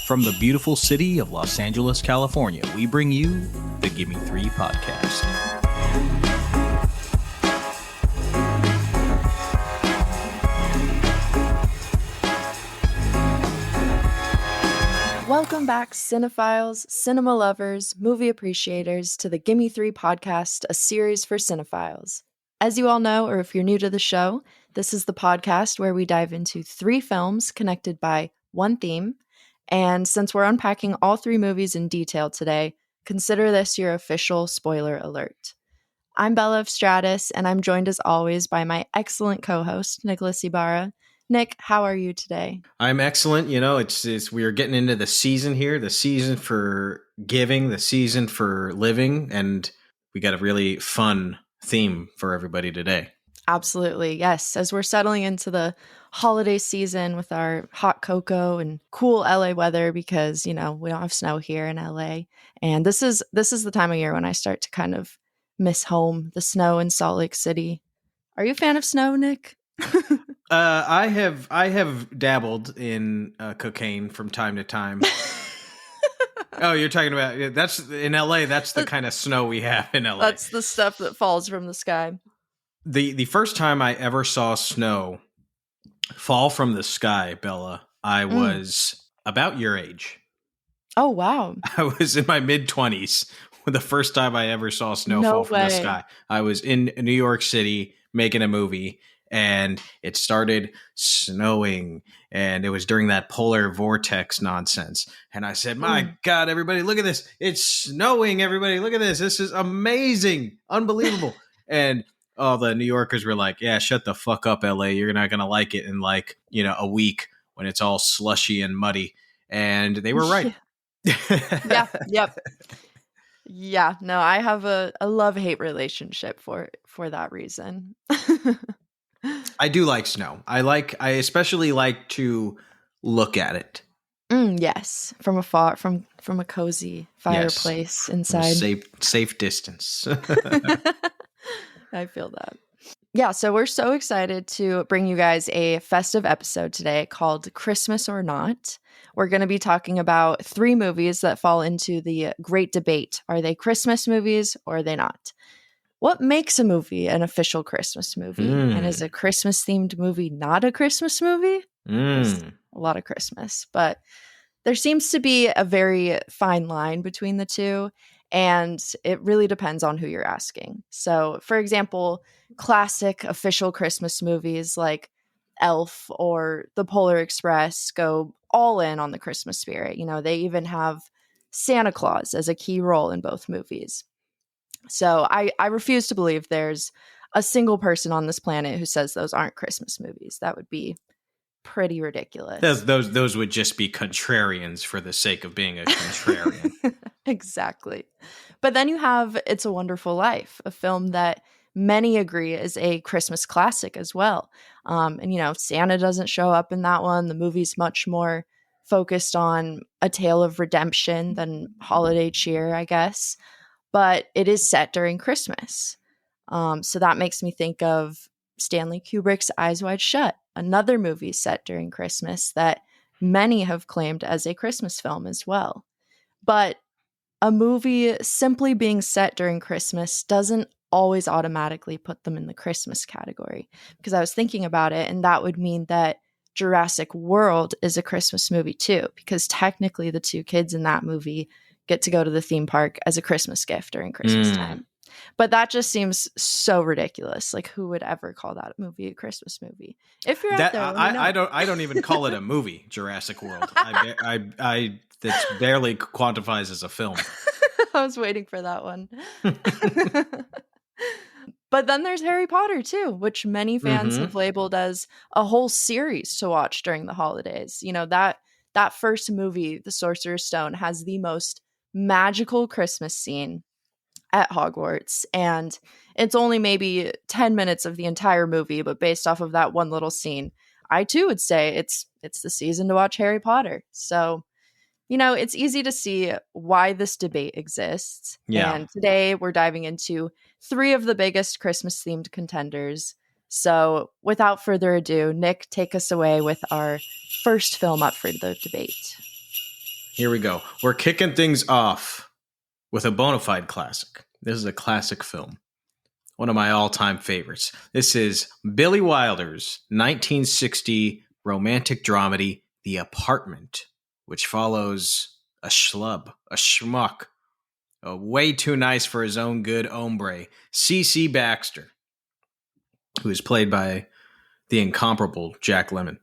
From the beautiful city of Los Angeles, California, we bring you the Gimme Three Podcast. Welcome back, cinephiles, cinema lovers, movie appreciators, to the Gimme Three Podcast, a series for cinephiles. As you all know, or if you're new to the show, this is the podcast where we dive into 3 films connected by one theme. And since we're unpacking all 3 movies in detail today, consider this your official spoiler alert. I'm Bella of Stratus, and I'm joined as always by my excellent co-host, Nicholas Ibarra. Nick, how are you today? I'm excellent. You know, it's we are getting into the season here, the season for giving, the season for living, and we got a really fun theme for everybody today. Absolutely, yes. As we're settling into the holiday season with our hot cocoa and cool LA weather, because, you know, we don't have snow here in LA. And this is the time of year when I start to kind of miss home, the snow in Salt Lake City. Are you a fan of snow, Nick? I have dabbled in cocaine from time to time. Oh, you're talking about that's in LA. That's the kind of snow we have in LA. That's the stuff that falls from the sky. The first time I ever saw snow fall from the sky, Bella, I was about your age. Oh, wow. I was in my mid-20s the first time I ever saw snow fall from the sky. I was in New York City making a movie, and it started snowing, and it was during that polar vortex nonsense. And I said, my God, everybody, look at this. It's snowing, everybody. Look at this. This is amazing. Unbelievable. And all the New Yorkers were like, yeah, shut the fuck up, LA. You're not going to like it in a week when it's all slushy and muddy. And they were right. Yeah. Yep. Yeah. No, I have a love-hate relationship for that reason. I do like snow. I especially like to look at it. Yes, from afar, from a cozy fireplace inside. Safe distance. I feel that. Yeah, so we're so excited to bring you guys a festive episode today called Christmas or Not. We're going to be talking about 3 movies that fall into the great debate. Are they Christmas movies or are they not? What makes a movie an official Christmas movie? And is a Christmas-themed movie not a Christmas movie? There's a lot of Christmas, but there seems to be a very fine line between the two, and it really depends on who you're asking. So, for example, classic official Christmas movies like Elf or The Polar Express go all in on the Christmas spirit. You know, they even have Santa Claus as a key role in both movies. So I refuse to believe there's a single person on this planet who says those aren't Christmas movies. That would be pretty ridiculous. Those would just be contrarians for the sake of being a contrarian. Exactly. But then you have It's a Wonderful Life, a film that many agree is a Christmas classic as well. And, you know, Santa doesn't show up in that one. The movie's much more focused on a tale of redemption than holiday cheer, I guess. But it is set during Christmas. So that makes me think of Stanley Kubrick's Eyes Wide Shut, another movie set during Christmas that many have claimed as a Christmas film as well. But a movie simply being set during Christmas doesn't always automatically put them in the Christmas category. Because I was thinking about it, and that would mean that Jurassic World is a Christmas movie too, because technically the 2 kids in that movie get to go to the theme park as a Christmas gift during Christmas time. But that just seems so ridiculous. Like, who would ever call that movie a Christmas movie? If you're out there, I don't even call it a movie, Jurassic World. I that barely quantifies as a film. I was waiting for that one. But then there's Harry Potter too, which many fans have labeled as a whole series to watch during the holidays. You know, that first movie, The Sorcerer's Stone, has the most magical Christmas scene at Hogwarts, and it's only maybe 10 minutes of the entire movie, but based off of that one little scene, I too would say it's the season to watch Harry Potter. So, you know, it's easy to see why this debate exists. Yeah. And today we're diving into 3 of the biggest Christmas themed contenders. So without further ado, Nick, take us away with our first film up for the debate. Here we go. We're kicking things off with a bona fide classic. This is a classic film. One of my all-time favorites. This is Billy Wilder's 1960 romantic dramedy, The Apartment, which follows a schlub, a schmuck, a way too nice for his own good hombre, C.C. Baxter, who is played by the incomparable Jack Lemmon.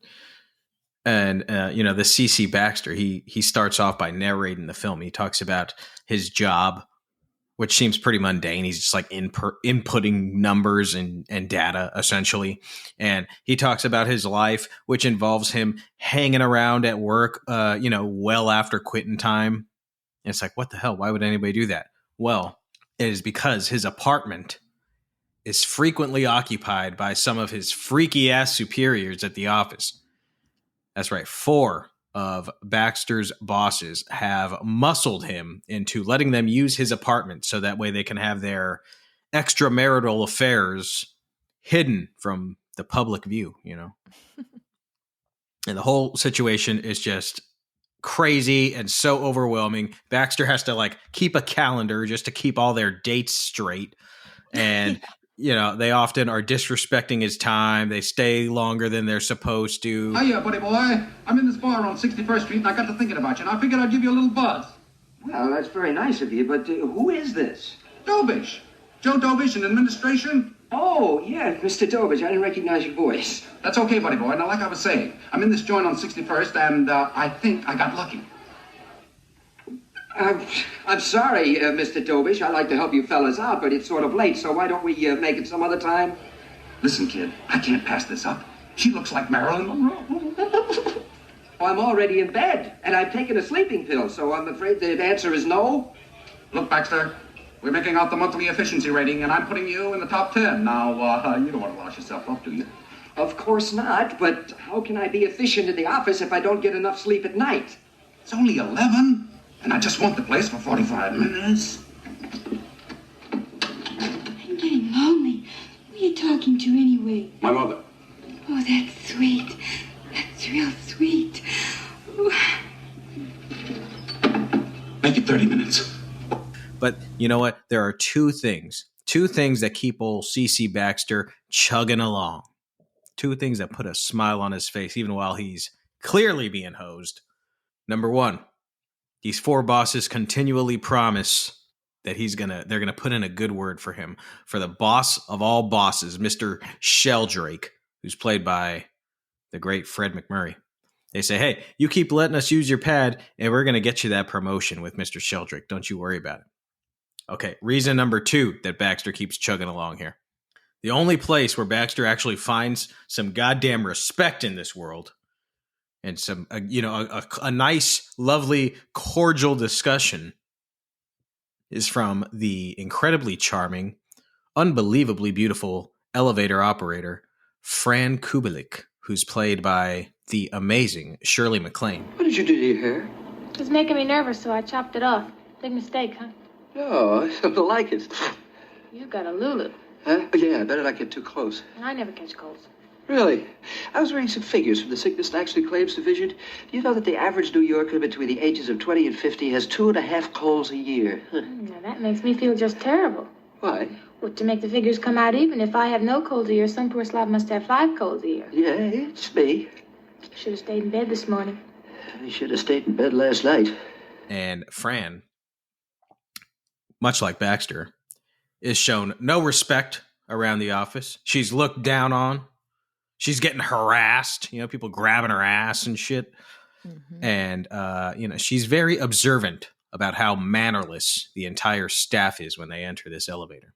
And, the C.C. Baxter, he starts off by narrating the film. He talks about his job, which seems pretty mundane. He's just like inputting numbers and data, essentially. And he talks about his life, which involves him hanging around at work, well after quitting time. And it's like, what the hell? Why would anybody do that? Well, it is because his apartment is frequently occupied by some of his freaky-ass superiors at the office. That's right. 4 of Baxter's bosses have muscled him into letting them use his apartment so that way they can have their extramarital affairs hidden from the public view, And the whole situation is just crazy and so overwhelming. Baxter has to keep a calendar just to keep all their dates straight. And they often are disrespecting his time. They stay longer than they're supposed to. Hiya, buddy boy. I'm in this bar on 61st Street, and I got to thinking about you, and I figured I'd give you a little buzz. Well, that's very nice of you, but who is this? Dobish. Joe Dobish in administration? Oh, yeah, Mr. Dobish. I didn't recognize your voice. That's okay, buddy boy. Now, like I was saying, I'm in this joint on 61st, and I think I got lucky. I'm sorry, Mr. Dobish. I'd like to help you fellas out, but it's sort of late, so why don't we make it some other time? Listen, kid, I can't pass this up. She looks like Marilyn Monroe. Oh, I'm already in bed, and I've taken a sleeping pill, so I'm afraid the answer is no. Look, Baxter, we're making out the monthly efficiency rating, and I'm putting you in the top 10. Now, you don't want to louse yourself up, do you? Of course not, but how can I be efficient in the office if I don't get enough sleep at night? It's only 11. And I just want the place for 45 minutes. I'm getting lonely. Who are you talking to anyway? My mother. Oh, that's sweet. That's real sweet. Ooh. Make it 30 minutes. But you know what? There are two things that keep old C.C. Baxter chugging along. 2 things that put a smile on his face, even while he's clearly being hosed. Number 1. These 4 bosses continually promise that they're gonna put in a good word for him, for the boss of all bosses, Mr. Sheldrake, who's played by the great Fred McMurray. They say, "Hey, you keep letting us use your pad, and we're gonna get you that promotion with Mr. Sheldrake. Don't you worry about it." Okay, reason number 2 that Baxter keeps chugging along here. The only place where Baxter actually finds some goddamn respect in this world and some, a nice, lovely, cordial discussion is from the incredibly charming, unbelievably beautiful elevator operator, Fran Kubelik, who's played by the amazing Shirley MacLaine. What did you do to your hair? It was making me nervous, so I chopped it off. Big mistake, huh? No, I don't like it. You got a Lulu. Huh? Yeah, I better not get too close. And I never catch colds. Really? I was reading some figures from the Sickness and Accident Claims Division. Do you know that the average New Yorker between the ages of 20 and 50 has 2.5 colds a year? Now that makes me feel just terrible. Why? Well, to make the figures come out even, if I have no colds a year, some poor slob must have 5 colds a year. Yeah, it's me. Should have stayed in bed this morning. I should have stayed in bed last night. And Fran, much like Baxter, is shown no respect around the office. She's looked down on. She's getting harassed, people grabbing her ass and shit. Mm-hmm. And, she's very observant about how mannerless the entire staff is when they enter this elevator.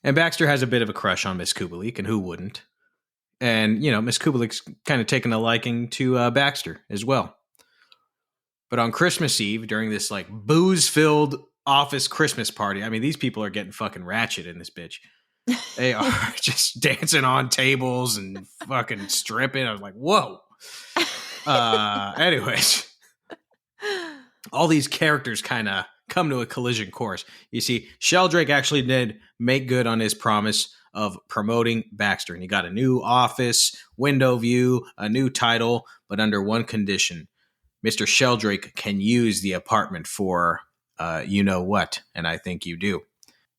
And Baxter has a bit of a crush on Miss Kubelik, and who wouldn't? And, Miss Kubelik's kind of taken a liking to Baxter as well. But on Christmas Eve, during this, booze-filled office Christmas party, I mean, these people are getting fucking ratchet in this bitch. They are just dancing on tables and fucking stripping. I was like, whoa. Anyways, all these characters kind of come to a collision course. You see, Sheldrake actually did make good on his promise of promoting Baxter, and he got a new office, window view, a new title, but under one condition. Mr. Sheldrake can use the apartment for you know what, and I think you do.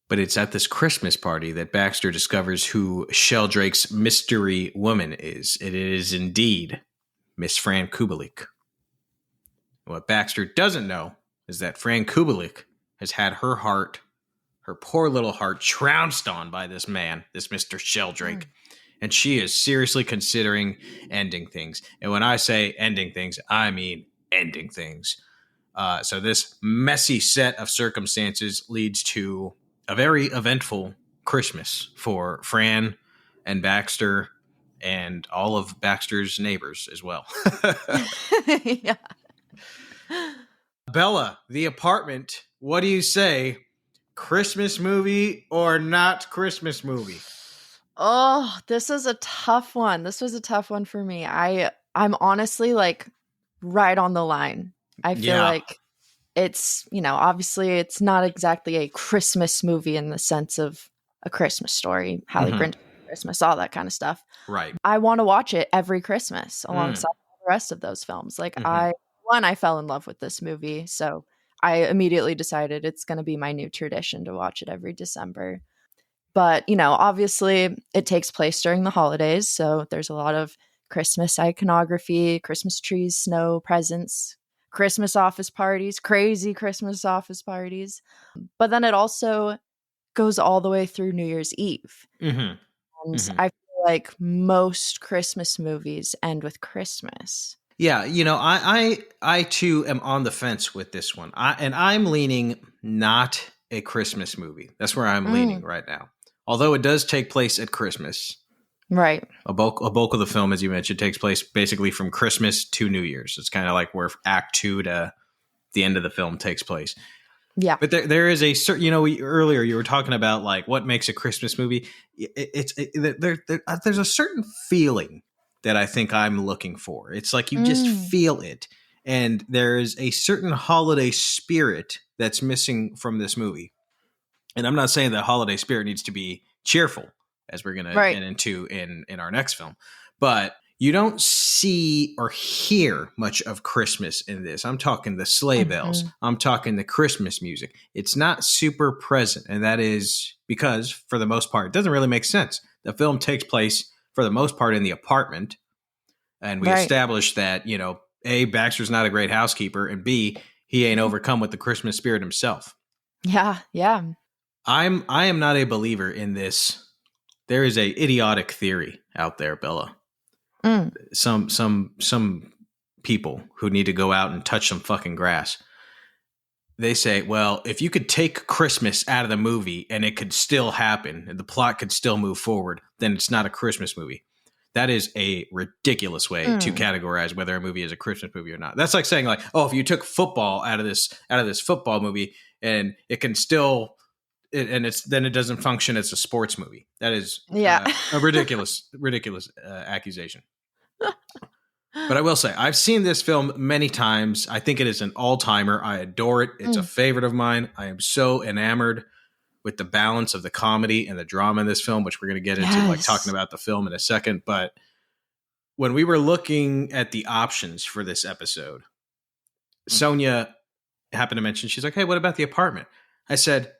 But it's at this Christmas party that Baxter discovers who Sheldrake's mystery woman is. It is indeed Miss Fran Kubelik. What Baxter doesn't know is that Fran Kubelik has had her poor little heart, trounced on by this man, this Mr. Sheldrake. And she is seriously considering ending things. And when I say ending things, I mean ending things. So this messy set of circumstances leads to a very eventful Christmas for Fran and Baxter and all of Baxter's neighbors as well. Yeah. Bella, The Apartment, what do you say? Christmas movie or not Christmas movie? Oh, this is a tough one. This was a tough one for me. I'm honestly like right on the line. I feel like it's, obviously it's not exactly a Christmas movie in the sense of a Christmas Story, How the Grinch Christmas, all that kind of stuff. Right. I want to watch it every Christmas alongside the rest of those films. Like I fell in love with this movie, so I immediately decided it's going to be my new tradition to watch it every December. But, obviously it takes place during the holidays, so there's a lot of Christmas iconography, Christmas trees, snow, presents, Christmas office parties, crazy Christmas office parties. But then it also goes all the way through New Year's Eve. And I feel like most Christmas movies end with Christmas. Yeah, I too am on the fence with this one. I'm leaning not a Christmas movie. That's where I'm leaning right now. Although it does take place at Christmas. Right. A bulk of the film, as you mentioned, takes place basically from Christmas to New Year's. It's kind of like where Act 2 to the end of the film takes place. Yeah. But there is a certain, earlier you were talking about like what makes a Christmas movie. There's a certain feeling that I think I'm looking for. It's like you just feel it. And there's a certain holiday spirit that's missing from this movie. And I'm not saying that holiday spirit needs to be cheerful, as we're going to get into in our next film. But you don't see or hear much of Christmas in this. I'm talking the sleigh bells. I'm talking the Christmas music. It's not super present. And that is because, for the most part, it doesn't really make sense. The film takes place, for the most part, in the apartment. And we established that, A, Baxter's not a great housekeeper, and B, he ain't overcome with the Christmas spirit himself. Yeah, yeah. I am not a believer in this. There is a idiotic theory out there, Bella. Some people who need to go out and touch some fucking grass. They say, well, if you could take Christmas out of the movie and it could still happen and the plot could still move forward, then it's not a Christmas movie. That is a ridiculous way to categorize whether a movie is a Christmas movie or not. That's like saying, like, oh, if you took football out of this football movie and it can still, then it doesn't function as a sports movie. That is a ridiculous accusation. But I will say, I've seen this film many times. I think it is an all-timer. I adore it. It's a favorite of mine. I am so enamored with the balance of the comedy and the drama in this film, which we're going to get into, like talking about the film in a second. But when we were looking at the options for this episode, Sonja happened to mention, she's like, hey, what about The Apartment? I said,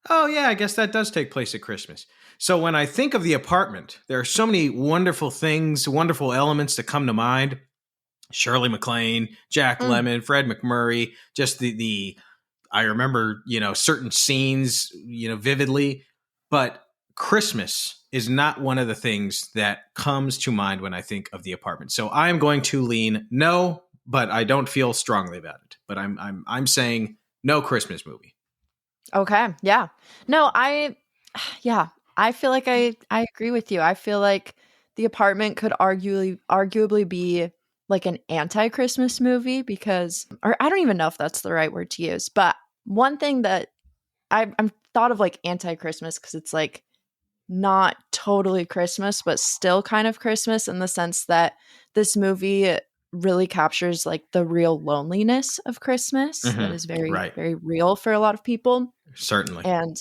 oh yeah, I guess that does take place at Christmas. So when I think of The Apartment, there are so many wonderful things, wonderful elements that come to mind. Shirley MacLaine, Jack Lemmon, Fred McMurray, just I remember, certain scenes, vividly, but Christmas is not one of the things that comes to mind when I think of The Apartment. So I am going to lean no, but I don't feel strongly about it. But I'm saying no Christmas movie. Okay. Yeah. No, I feel like I agree with you. I feel like The Apartment could arguably be like an anti-Christmas movie because, or I don't even know if that's the right word to use, but one thing that I'm thought of like anti-Christmas because it's like not totally Christmas, but still kind of Christmas in the sense that this movie really captures like the real loneliness of Christmas that is very, very real for a lot of people. Certainly. And,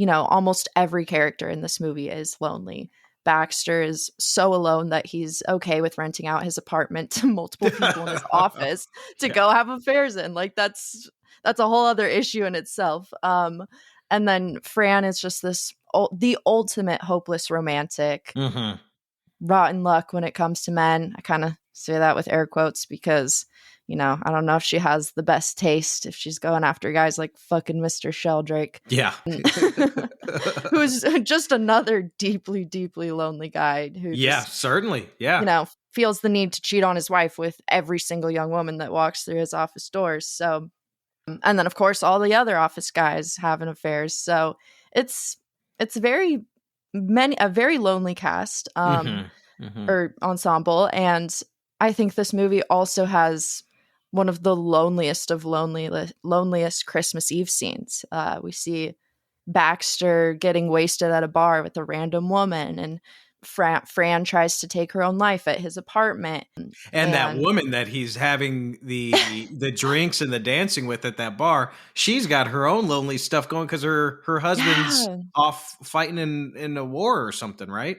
almost every character in this movie is lonely. Baxter is so alone that he's okay with renting out his apartment to multiple people in his office to go have affairs in. Like that's a whole other issue in itself. And then Fran is just the ultimate hopeless romantic. Mm-hmm. Rotten luck when it comes to men. I kind of say that with air quotes because, you know, I don't know if she has the best taste if she's going after guys like fucking Mr. Sheldrake. Yeah. Who's just another deeply, deeply lonely guy who certainly. Yeah. You know, feels the need to cheat on his wife with every single young woman that walks through his office doors. So, and then of course all the other office guys having affairs. So it's a very lonely cast or ensemble. And I think this movie also has one of the loneliest Christmas Eve scenes. We see Baxter getting wasted at a bar with a random woman, and Fran tries to take her own life at his apartment. And that woman that he's having the drinks and the dancing with at that bar, she's got her own lonely stuff going because her husband's off fighting in a war or something, right?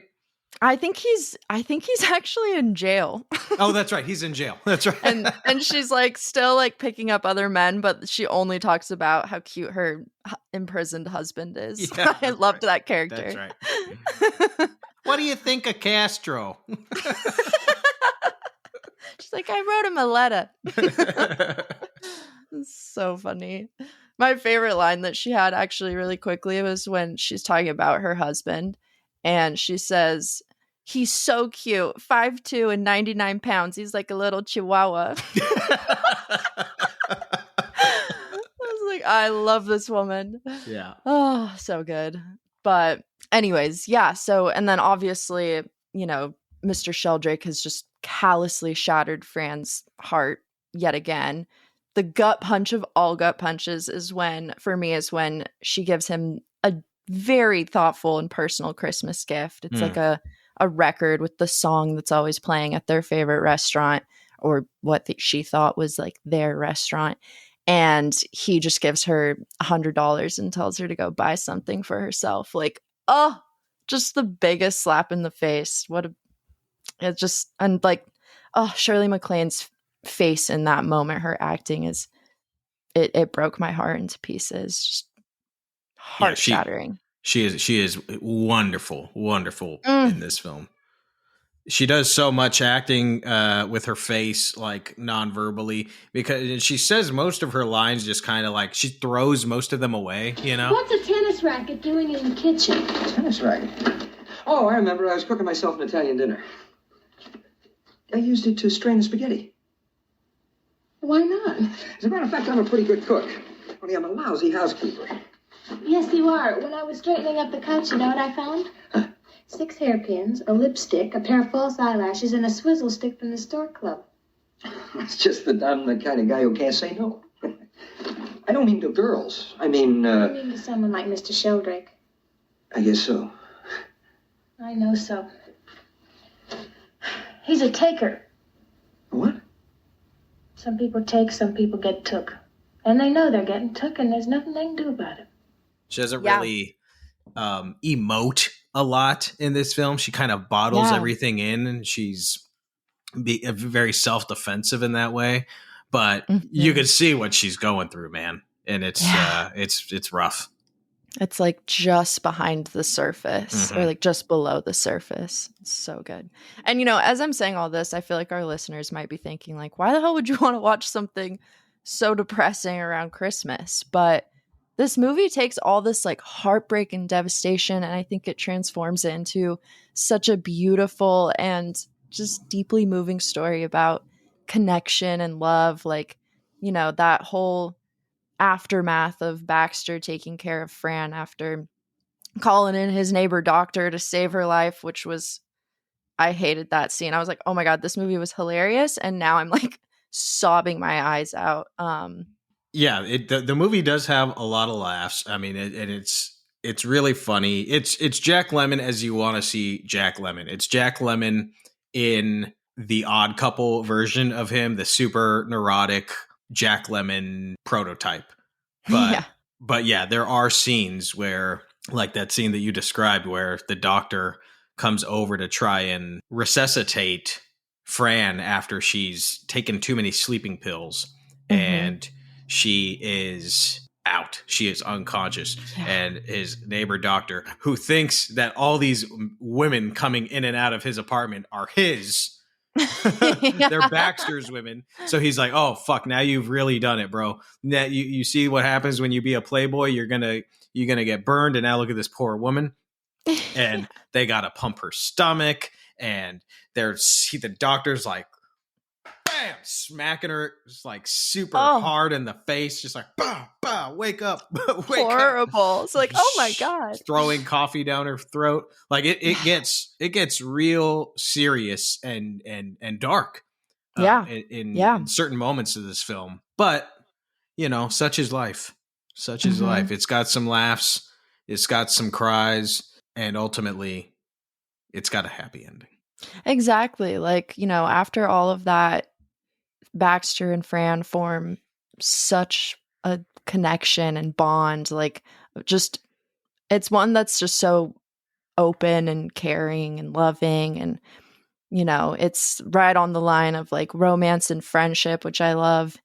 I think he's actually in jail. Oh, that's right. He's in jail. That's right. and she's like still like picking up other men, but she only talks about how cute her imprisoned husband is. Yeah, I loved that character. That's right. What do you think of Castro? She's like, I wrote him a letter. It's so funny. My favorite line that she had actually really quickly was when she's talking about her husband. And she says, he's so cute, 5'2" and 99 pounds. He's like a little chihuahua. I was like, I love this woman. Yeah. Oh, so good. But anyways, yeah. So, and then obviously, you know, Mr. Sheldrake has just callously shattered Fran's heart yet again. The gut punch of all gut punches is when she gives him a very thoughtful and personal Christmas gift. It's like a record with the song that's always playing at their favorite restaurant, or what she thought was like their restaurant. And he just gives her $100 and tells her to go buy something for herself. Like, oh, just the biggest slap in the face. Shirley MacLaine's face in that moment, her acting is, it broke my heart into pieces. Just heart shattering. She is wonderful in this film. She does so much acting with her face, like non-verbally, because she says most of her lines just kind of like she throws most of them away, you know? What's a tennis racket doing in the kitchen? Tennis racket? Oh, I remember. I was cooking myself an Italian dinner. I used it to strain the spaghetti. Why not? As a matter of fact, I'm a pretty good cook. Only I'm a lousy housekeeper. Yes, you are. When I was straightening up the couch, you know what I found? Huh? 6 hairpins, a lipstick, a pair of false eyelashes, and a swizzle stick from the store club. It's just that I'm the kind of guy who can't say no. I don't mean to girls. I mean, I mean to someone like Mr. Sheldrake. I guess so. I know so. He's a taker. What? Some people take, some people get took. And they know they're getting took, and there's nothing they can do about it. She doesn't really emote a lot in this film. She kind of bottles everything in, and she's very self-defensive in that way. But you can see what she's going through, man. And it's rough. It's like just behind the surface or like just below the surface. It's so good. And, you know, as I'm saying all this, I feel like our listeners might be thinking like, why the hell would you want to watch something so depressing around Christmas? But this movie takes all this like heartbreak and devastation, and I think it transforms it into such a beautiful and just deeply moving story about connection and love. Like, you know, that whole aftermath of Baxter taking care of Fran after calling in his neighbor doctor to save her life, which was, I hated that scene. I was like, oh my God, this movie was hilarious. And now I'm like sobbing my eyes out. Yeah, the movie does have a lot of laughs. I mean, it's really funny. It's Jack Lemmon as you want to see Jack Lemmon. It's Jack Lemmon in the Odd Couple version of him, the super neurotic Jack Lemmon prototype. But yeah, there are scenes where, like that scene that you described where the doctor comes over to try and resuscitate Fran after she's taken too many sleeping pills, and she is out. She is unconscious. And his neighbor doctor, who thinks that all these women coming in and out of his apartment are his, they're Baxter's women. So he's like, oh, fuck, now you've really done it, bro. Now you see what happens when you be a playboy. You're gonna get burned, and now look at this poor woman. And they gotta pump her stomach, and the doctor's like, bam, smacking her just like super hard in the face, just like, bah, bah, wake up, wake horrible. up. It's like, oh my God. Throwing coffee down her throat. Like it gets real serious and dark. In certain moments of this film. But, such is life. Such is life. It's got some laughs. It's got some cries. And ultimately, it's got a happy ending. Exactly. Like, after all of that, Baxter and Fran form such a connection and bond. Like, just, it's one that's just so open and caring and loving. And, it's right on the line of like romance and friendship, which I love.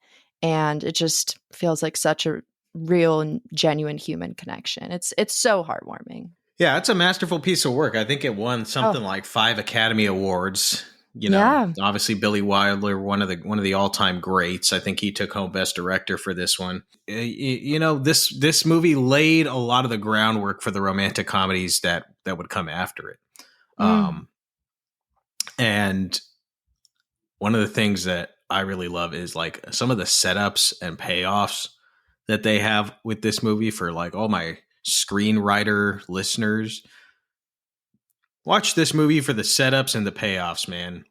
And it just feels like such a real and genuine human connection. It's so heartwarming. Yeah, it's a masterful piece of work. I think it won something like 5 Academy Awards. Obviously Billy Wilder, one of the all-time greats. I think he took home Best Director for this one. This movie laid a lot of the groundwork for the romantic comedies that would come after it. And one of the things that I really love is like some of the setups and payoffs that they have with this movie for like all my screenwriter listeners. Watch this movie for the setups and the payoffs, man.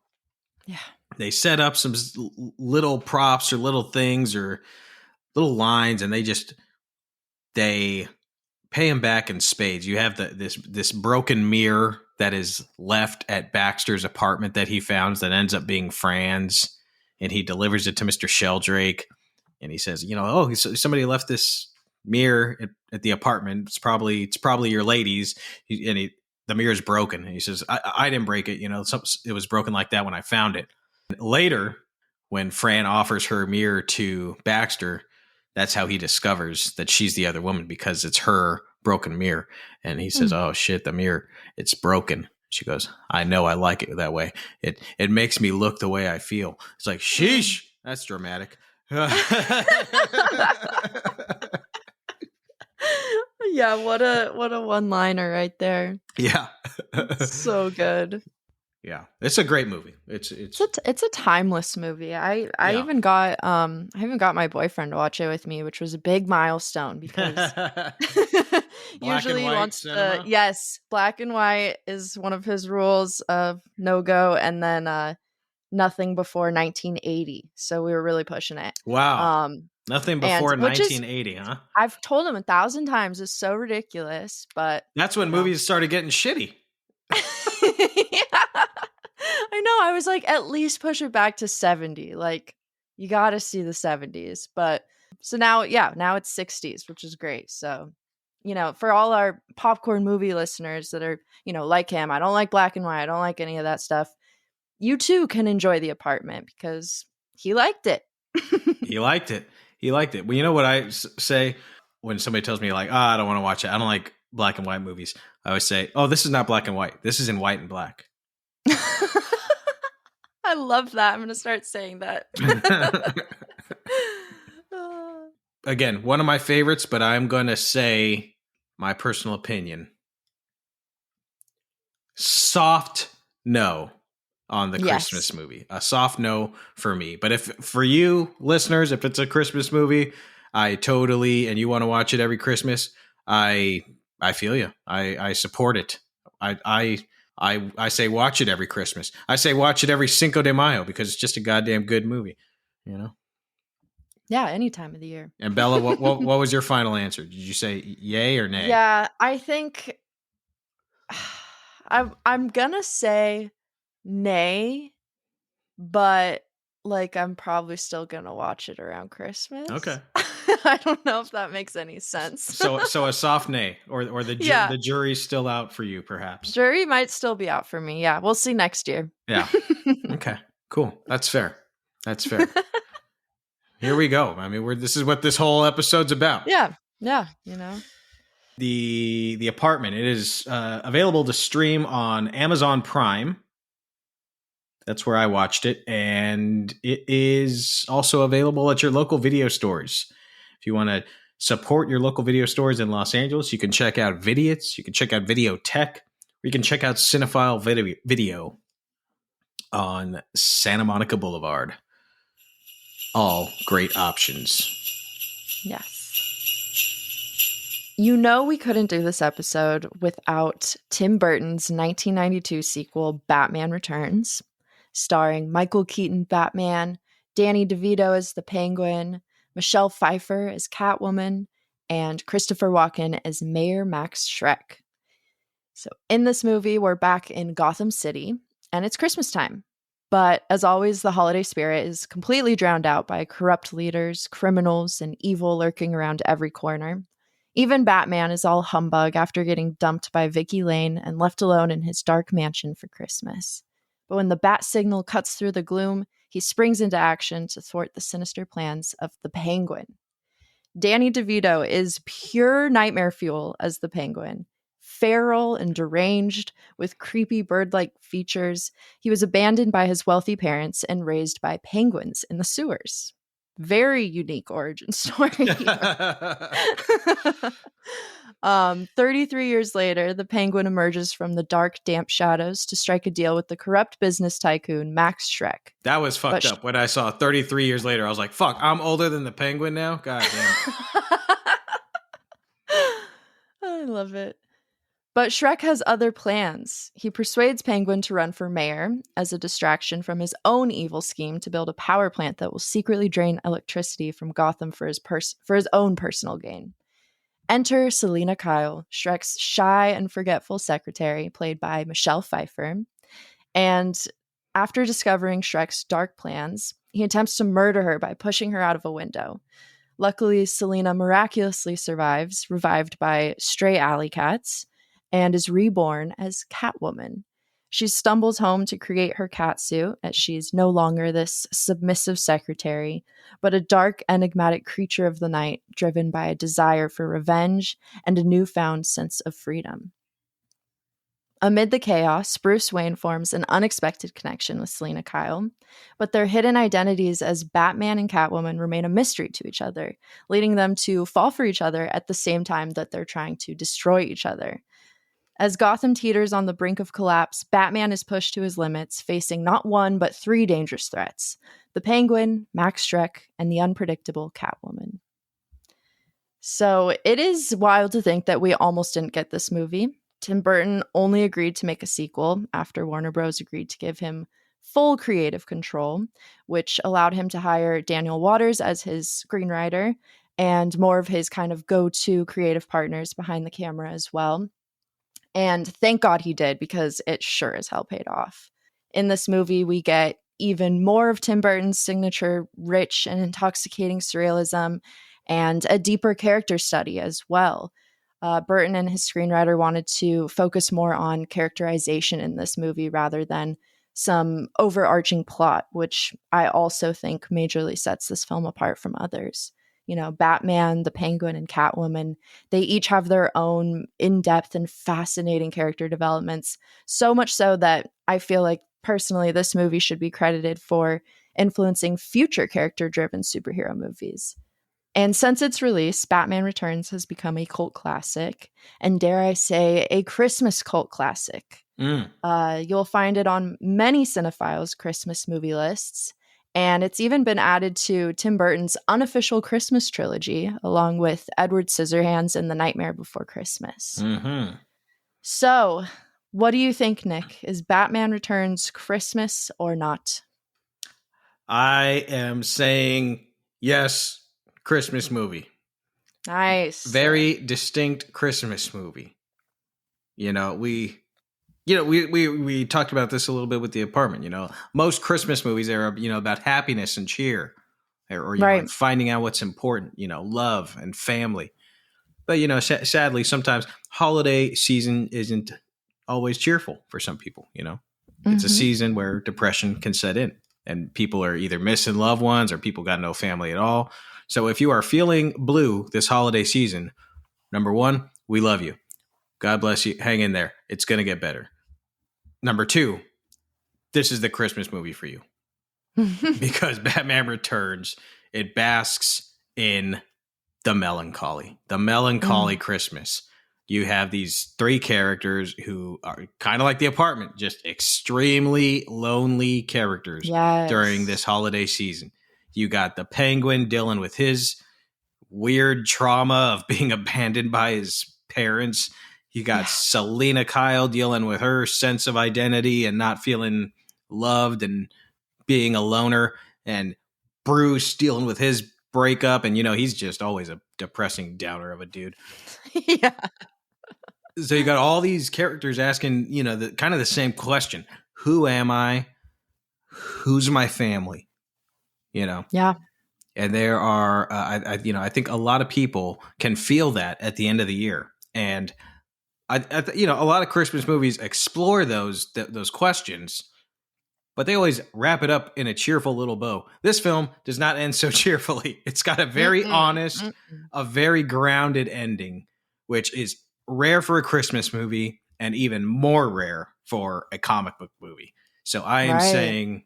Yeah. They set up some little props or little things or little lines, and they pay him back in spades. You have this broken mirror that is left at Baxter's apartment that he found that ends up being Fran's, and he delivers it to Mr. Sheldrake, and he says, somebody left this mirror at the apartment. It's probably your lady's. The mirror's broken. And he says, I didn't break it. It was broken like that when I found it. Later, when Fran offers her mirror to Baxter, that's how he discovers that she's the other woman, because it's her broken mirror. And he says, oh shit, the mirror, it's broken. She goes, I know, I like it that way. It makes me look the way I feel. It's like, sheesh, that's dramatic. Yeah, what a one-liner right there. Yeah. So good. Yeah. It's a great movie. It's a timeless movie. I even got my boyfriend to watch it with me, which was a big milestone because usually he wants to. Yes, black and white is one of his rules of no-go, and then nothing before 1980. So we were really pushing it. Wow. Nothing before 1980, huh? I've told him 1,000 times. It's so ridiculous, but that's when movies started getting shitty. Yeah. I know. I was like, at least push it back to 70. Like, you got to see the 70s. But so now it's 60s, which is great. So, for all our popcorn movie listeners that are, like him, I don't like black and white, I don't like any of that stuff. You too can enjoy The Apartment because he liked it. He liked it. Well, you know what I say when somebody tells me like, I don't want to watch it, I don't like black and white movies. I always say, oh, this is not black and white. This is in white and black. I love that. I'm going to start saying that. Again, one of my favorites, but I'm going to say my personal opinion. Soft no on the Christmas movie. A soft no for me. But if for you listeners, if it's a Christmas movie, and you want to watch it every Christmas, I feel you. I support it. I say watch it every Christmas. I say watch it every Cinco de Mayo because it's just a goddamn good movie, Yeah, any time of the year. And Bella, what was your final answer? Did you say yay or nay? Yeah, I think I'm gonna say nay, but like I'm probably still gonna watch it around Christmas. Okay. I don't know if that makes any sense. So a soft nay, or the jury's still out for you, perhaps. Jury might still be out for me. Yeah, we'll see next year. Yeah. Okay. Cool. That's fair. Here we go. I mean, this is what this whole episode's about. Yeah. The Apartment. It is available to stream on Amazon Prime. That's where I watched it, and it is also available at your local video stores. If you want to support your local video stores in Los Angeles, you can check out Vidiot's, you can check out Videotech, or you can check out Cinephile Video on Santa Monica Boulevard. All great options. Yes. You know we couldn't do this episode without Tim Burton's 1992 sequel, Batman Returns, starring Michael Keaton Batman, Danny DeVito as the Penguin, Michelle Pfeiffer as Catwoman, and Christopher Walken as Mayor Max Schreck. So in this movie, we're back in Gotham City, and it's Christmas time. But as always, the holiday spirit is completely drowned out by corrupt leaders, criminals, and evil lurking around every corner. Even Batman is all humbug after getting dumped by Vicky Lane and left alone in his dark mansion for Christmas. But when the bat signal cuts through the gloom, he springs into action to thwart the sinister plans of the Penguin. Danny DeVito is pure nightmare fuel as the Penguin. Feral and deranged, with creepy bird-like features, he was abandoned by his wealthy parents and raised by penguins in the sewers. Very unique origin story. 33 years later, the Penguin emerges from the dark, damp shadows to strike a deal with the corrupt business tycoon Max Schreck. That was fucked up. When I saw 33 years later, I was like, fuck, I'm older than the Penguin now? God damn. I love it. But Schreck has other plans. He persuades Penguin to run for mayor as a distraction from his own evil scheme to build a power plant that will secretly drain electricity from Gotham for his own personal gain. Enter Selina Kyle, Schreck's shy and forgetful secretary, played by Michelle Pfeiffer. And after discovering Schreck's dark plans, he attempts to murder her by pushing her out of a window. Luckily, Selina miraculously survives, revived by stray alley cats, and is reborn as Catwoman. She stumbles home to create her catsuit, as she's no longer this submissive secretary, but a dark, enigmatic creature of the night driven by a desire for revenge and a newfound sense of freedom. Amid the chaos, Bruce Wayne forms an unexpected connection with Selina Kyle, but their hidden identities as Batman and Catwoman remain a mystery to each other, leading them to fall for each other at the same time that they're trying to destroy each other. As Gotham teeters on the brink of collapse, Batman is pushed to his limits, facing not one but three dangerous threats: the Penguin, Max Schreck, and the unpredictable Catwoman. So it is wild to think that we almost didn't get this movie. Tim Burton only agreed to make a sequel after Warner Bros. Agreed to give him full creative control, which allowed him to hire Daniel Waters as his screenwriter and more of his kind of go-to creative partners behind the camera as well. And thank God he did, because it sure as hell paid off. In this movie, we get even more of Tim Burton's signature rich and intoxicating surrealism and a deeper character study as well. Burton and his screenwriter wanted to focus more on characterization in this movie rather than some overarching plot, which I also think majorly sets this film apart from others. You know, Batman, the Penguin, and Catwoman, they each have their own in-depth and fascinating character developments, so much so that I feel like, personally, this movie should be credited for influencing future character-driven superhero movies. And since its release, Batman Returns has become a cult classic, and dare I say, a Christmas cult classic. You'll find it on many cinephiles' Christmas movie lists, and it's even been added to Tim Burton's unofficial Christmas trilogy, along with Edward Scissorhands and The Nightmare Before Christmas. Mm-hmm. So, what do you think, Nick? Is Batman Returns Christmas or not? I am saying yes, Christmas movie. Nice. Very distinct Christmas movie. We talked about this a little bit with The Apartment. Most Christmas movies are, about happiness and cheer. or you know, like finding out what's important, you know, love and family. But, you know, sadly, sometimes holiday season isn't always cheerful for some people, you know. It's a season where depression can set in and people are either missing loved ones or people got no family at all. So if you are feeling blue this holiday season, number one, we love you. God bless you. Hang in there. It's going to get better. Number two, this is the Christmas movie for you. Because Batman Returns, it basks in the melancholy Christmas. You have these three characters who are kind of like The Apartment, just extremely lonely characters during this holiday season. You got the Penguin dealing with his weird trauma of being abandoned by his parents. You got Selena Kyle dealing with her sense of identity and not feeling loved and being a loner. And Bruce dealing with his breakup. And, you know, he's just always a depressing downer of a dude. Yeah. So you got all these characters asking, you know, the kind of the same question. Who am I? Who's my family? You know? Yeah. And there are, I think a lot of people can feel that at the end of the year. And, you know, a lot of Christmas movies explore those questions, but they always wrap it up in a cheerful little bow. This film does not end so cheerfully. It's got a very honest, a very grounded ending, which is rare for a Christmas movie and even more rare for a comic book movie. So I'm saying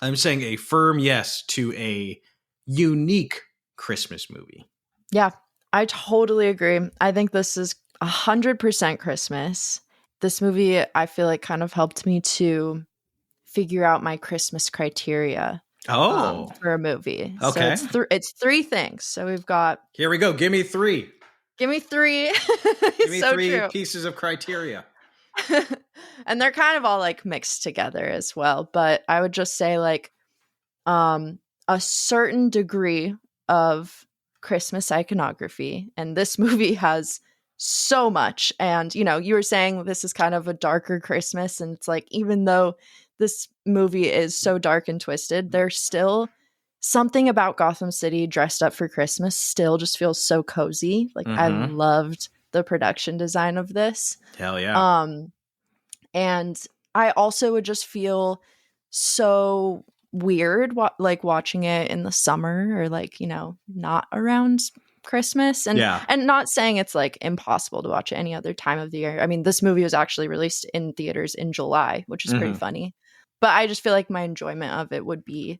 a firm yes to a unique Christmas movie. Yeah, I totally agree. I think this is 100% Christmas. This movie, I feel like, kind of helped me to figure out my Christmas criteria for a movie. Okay. So it's three things. So we've got... Here we go. Give me three. Give me three. Give me so three true. pieces of criteria. And they're kind of all like mixed together as well. But I would just say like a certain degree of Christmas iconography. And this movie has so much. And, you know, you were saying this is kind of a darker Christmas. And it's like, even though this movie is so dark and twisted, there's still something about Gotham City dressed up for Christmas still just feels so cozy. Like I loved the production design of this. Hell yeah. And I also would just feel so weird like watching it in the summer or like, you know, not around Christmas. And and not saying it's like impossible to watch it any other time of the year. I mean, this movie was actually released in theaters in July, which is pretty funny. But I just feel like my enjoyment of it would be,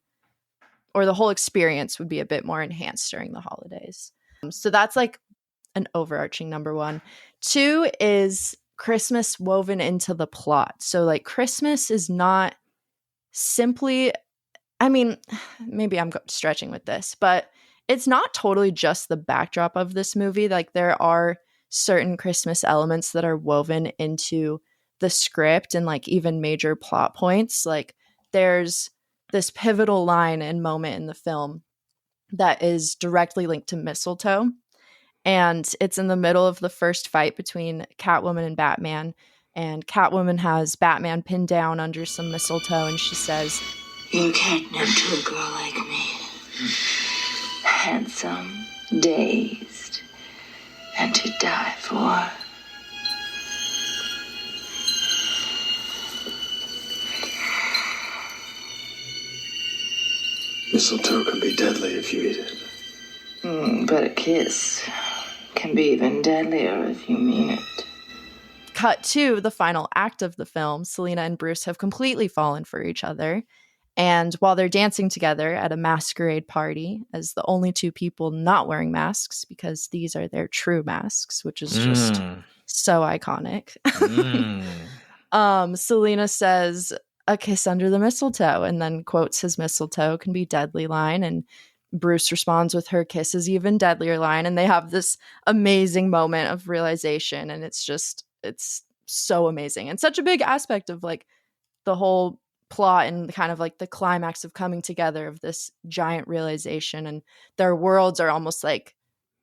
or the whole experience would be a bit more enhanced during the holidays. So that's like an overarching number one. Two is Christmas woven into the plot. So like Christmas is not simply, I mean, maybe I'm stretching with this, but it's not totally just the backdrop of this movie. Like there are certain Christmas elements that are woven into the script and like even major plot points. Like there's this pivotal line and moment in the film that is directly linked to mistletoe. And it's in the middle of the first fight between Catwoman and Batman. And Catwoman has Batman pinned down under some mistletoe. And she says, "You're catnip to a girl like me. Handsome, dazed, and to die for." Mistletoe can be deadly if you eat it. But a kiss can be even deadlier if you mean it. Cut to the final act of the film. Selena and Bruce have completely fallen for each other. And while they're dancing together at a masquerade party as the only two people not wearing masks, because these are their true masks, which is just so iconic. Selena says, "A kiss under the mistletoe," and then quotes his "mistletoe can be deadly" line. And Bruce responds with her "kiss is even deadlier" line. And they have this amazing moment of realization. And it's so amazing. And such a big aspect of like the whole plot and kind of like the climax of coming together of this giant realization. And their worlds are almost like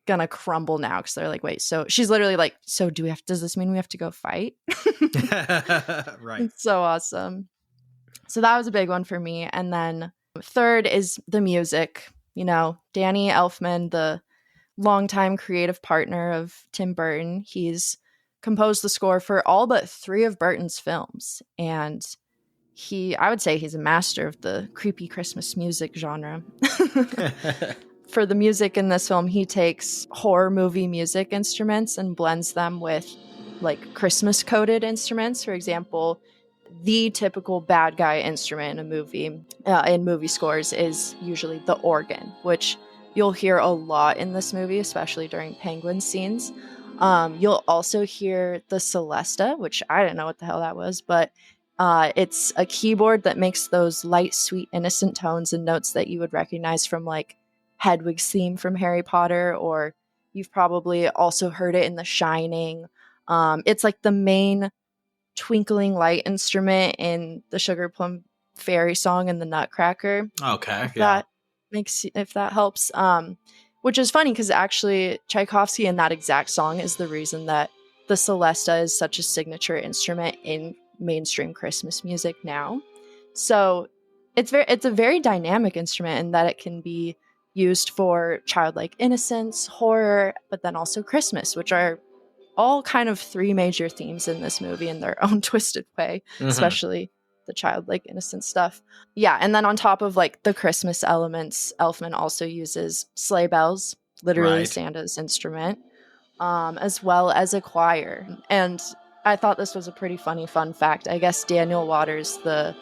gonna crumble now because they're like, wait, so she's literally like, so does this mean we have to go fight? Right. It's so awesome. So that was a big one for me. And then third is the music. Danny Elfman, the longtime creative partner of Tim Burton, he's composed the score for all but 3 of Burton's films. And I would say he's a master of the creepy Christmas music genre. For the music in this film, he takes horror movie music instruments and blends them with like Christmas coded instruments. For example, the typical bad guy instrument in a movie, in movie scores, is usually the organ, which you'll hear a lot in this movie, especially during penguin scenes. You'll also hear the celesta, which I didn't know what the hell that was, but it's a keyboard that makes those light, sweet, innocent tones and notes that you would recognize from like Hedwig's theme from Harry Potter, or you've probably also heard it in The Shining. It's like the main twinkling light instrument in the Sugar Plum Fairy song and the Nutcracker. Okay, if that helps. Which is funny because actually Tchaikovsky in that exact song is the reason that the celesta is such a signature instrument in mainstream Christmas music now. So it's a very dynamic instrument in that it can be used for childlike innocence, horror, but then also Christmas, which are all kind of 3 major themes in this movie in their own twisted way, especially the childlike innocent stuff. Yeah, and then on top of like the Christmas elements, Elfman also uses sleigh bells, literally Santa's instrument, as well as a choir. And I thought this was a pretty funny fun fact. I guess Daniel Waters, the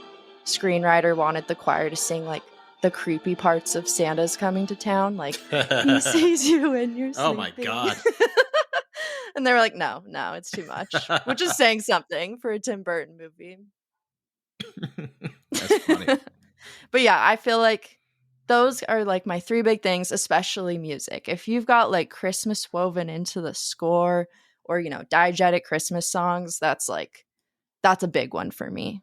screenwriter, wanted the choir to sing like the creepy parts of Santa's coming to town, like he sees you when you're sleeping. Oh my God. And they were like, no, it's too much, which is saying something for a Tim Burton movie. That's funny. But yeah, I feel like those are like my 3 big things, especially music. If you've got like Christmas woven into the score, or diegetic Christmas songs, that's a big one for me,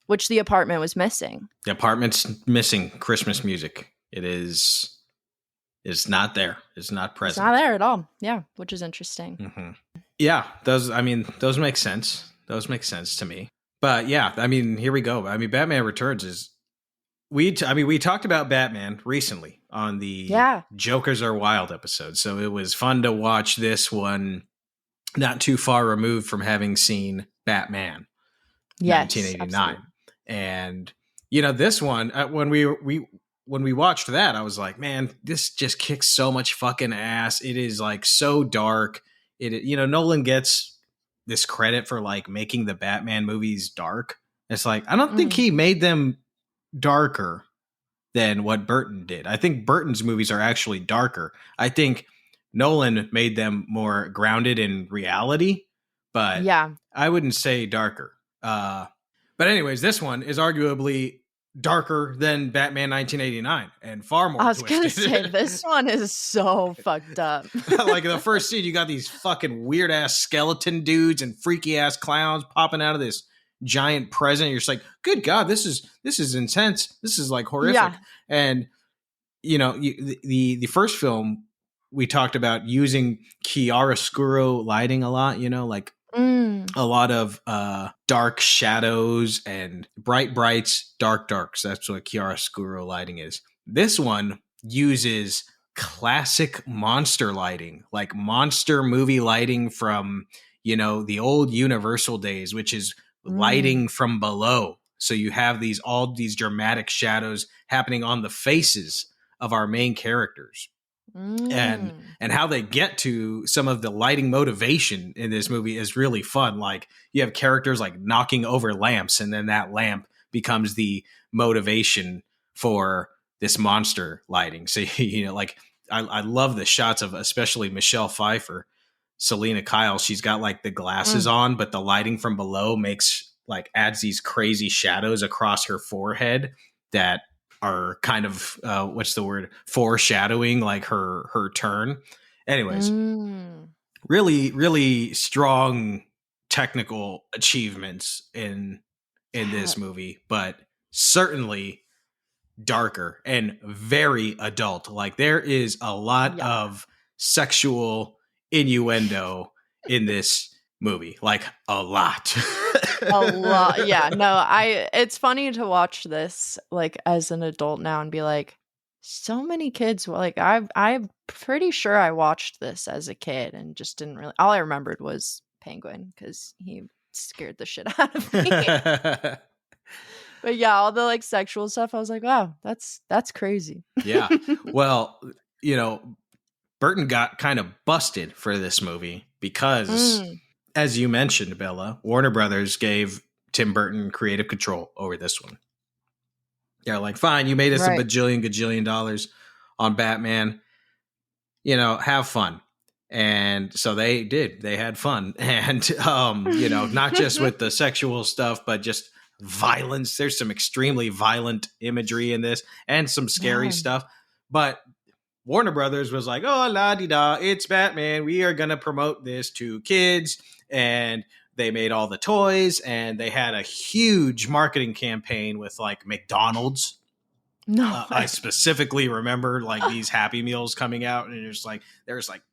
which The Apartment was missing. The Apartment's missing Christmas music. It's not there. It's not present. It's not there at all. Yeah, which is interesting. Mm-hmm. Yeah, those make sense. Those make sense to me. But yeah, here we go. Batman Returns is we talked about Batman recently on the Jokers Are Wild episode. So it was fun to watch this one not too far removed from having seen Batman 1989. Absolutely. And this one when we watched that, I was like, man, this just kicks so much fucking ass. It is like so dark. Nolan gets this credit for like making the Batman movies dark. It's like, I don't think he made them darker than what Burton did. I think Burton's movies are actually darker. I think Nolan made them more grounded in reality, but I wouldn't say darker. But anyways, this one is arguably darker than Batman 1989 and far more twisted. I was going to say, this one is so fucked up. Like in the first scene, you got these fucking weird ass skeleton dudes and freaky ass clowns popping out of this giant present. You're just like, good God, this is intense. This is like horrific. Yeah. And the first film we talked about using chiaroscuro lighting a lot, a lot of dark shadows and bright brights, dark darks. That's what chiaroscuro lighting is. This one uses classic monster lighting, like monster movie lighting from, the old Universal days, which is lighting from below. So you have all these dramatic shadows happening on the faces of our main characters. And how they get to some of the lighting motivation in this movie is really fun. Like you have characters like knocking over lamps, and then that lamp becomes the motivation for this monster lighting. So I love the shots of especially Michelle Pfeiffer, Selena Kyle. She's got like the glasses on, but the lighting from below adds these crazy shadows across her forehead that are kind of foreshadowing like her turn. Anyways, really, really strong technical achievements in this movie, but certainly darker and very adult. Like there is a lot of sexual innuendo in this movie, like a lot. A lot. Yeah, no, it's funny to watch this like as an adult now and be like, So many kids, like I'm pretty sure I watched this as a kid and just didn't really. All I remembered was Penguin because he scared the shit out of me. But yeah, all the like sexual stuff, I was like, wow, that's crazy. Yeah. Well, Burton got kind of busted for this movie because, as you mentioned, Bella, Warner Brothers gave Tim Burton creative control over this one. They're like, fine, you made us a gajillion dollars on Batman. Have fun. And so they did. They had fun. And, not just with the sexual stuff, but just violence. There's some extremely violent imagery in this and some scary stuff. But Warner Brothers was like, oh, la-di-da, it's Batman. We are going to promote this to kids. And they made all the toys, and they had a huge marketing campaign with like McDonald's. No, I specifically remember like these Happy Meals coming out, and there's like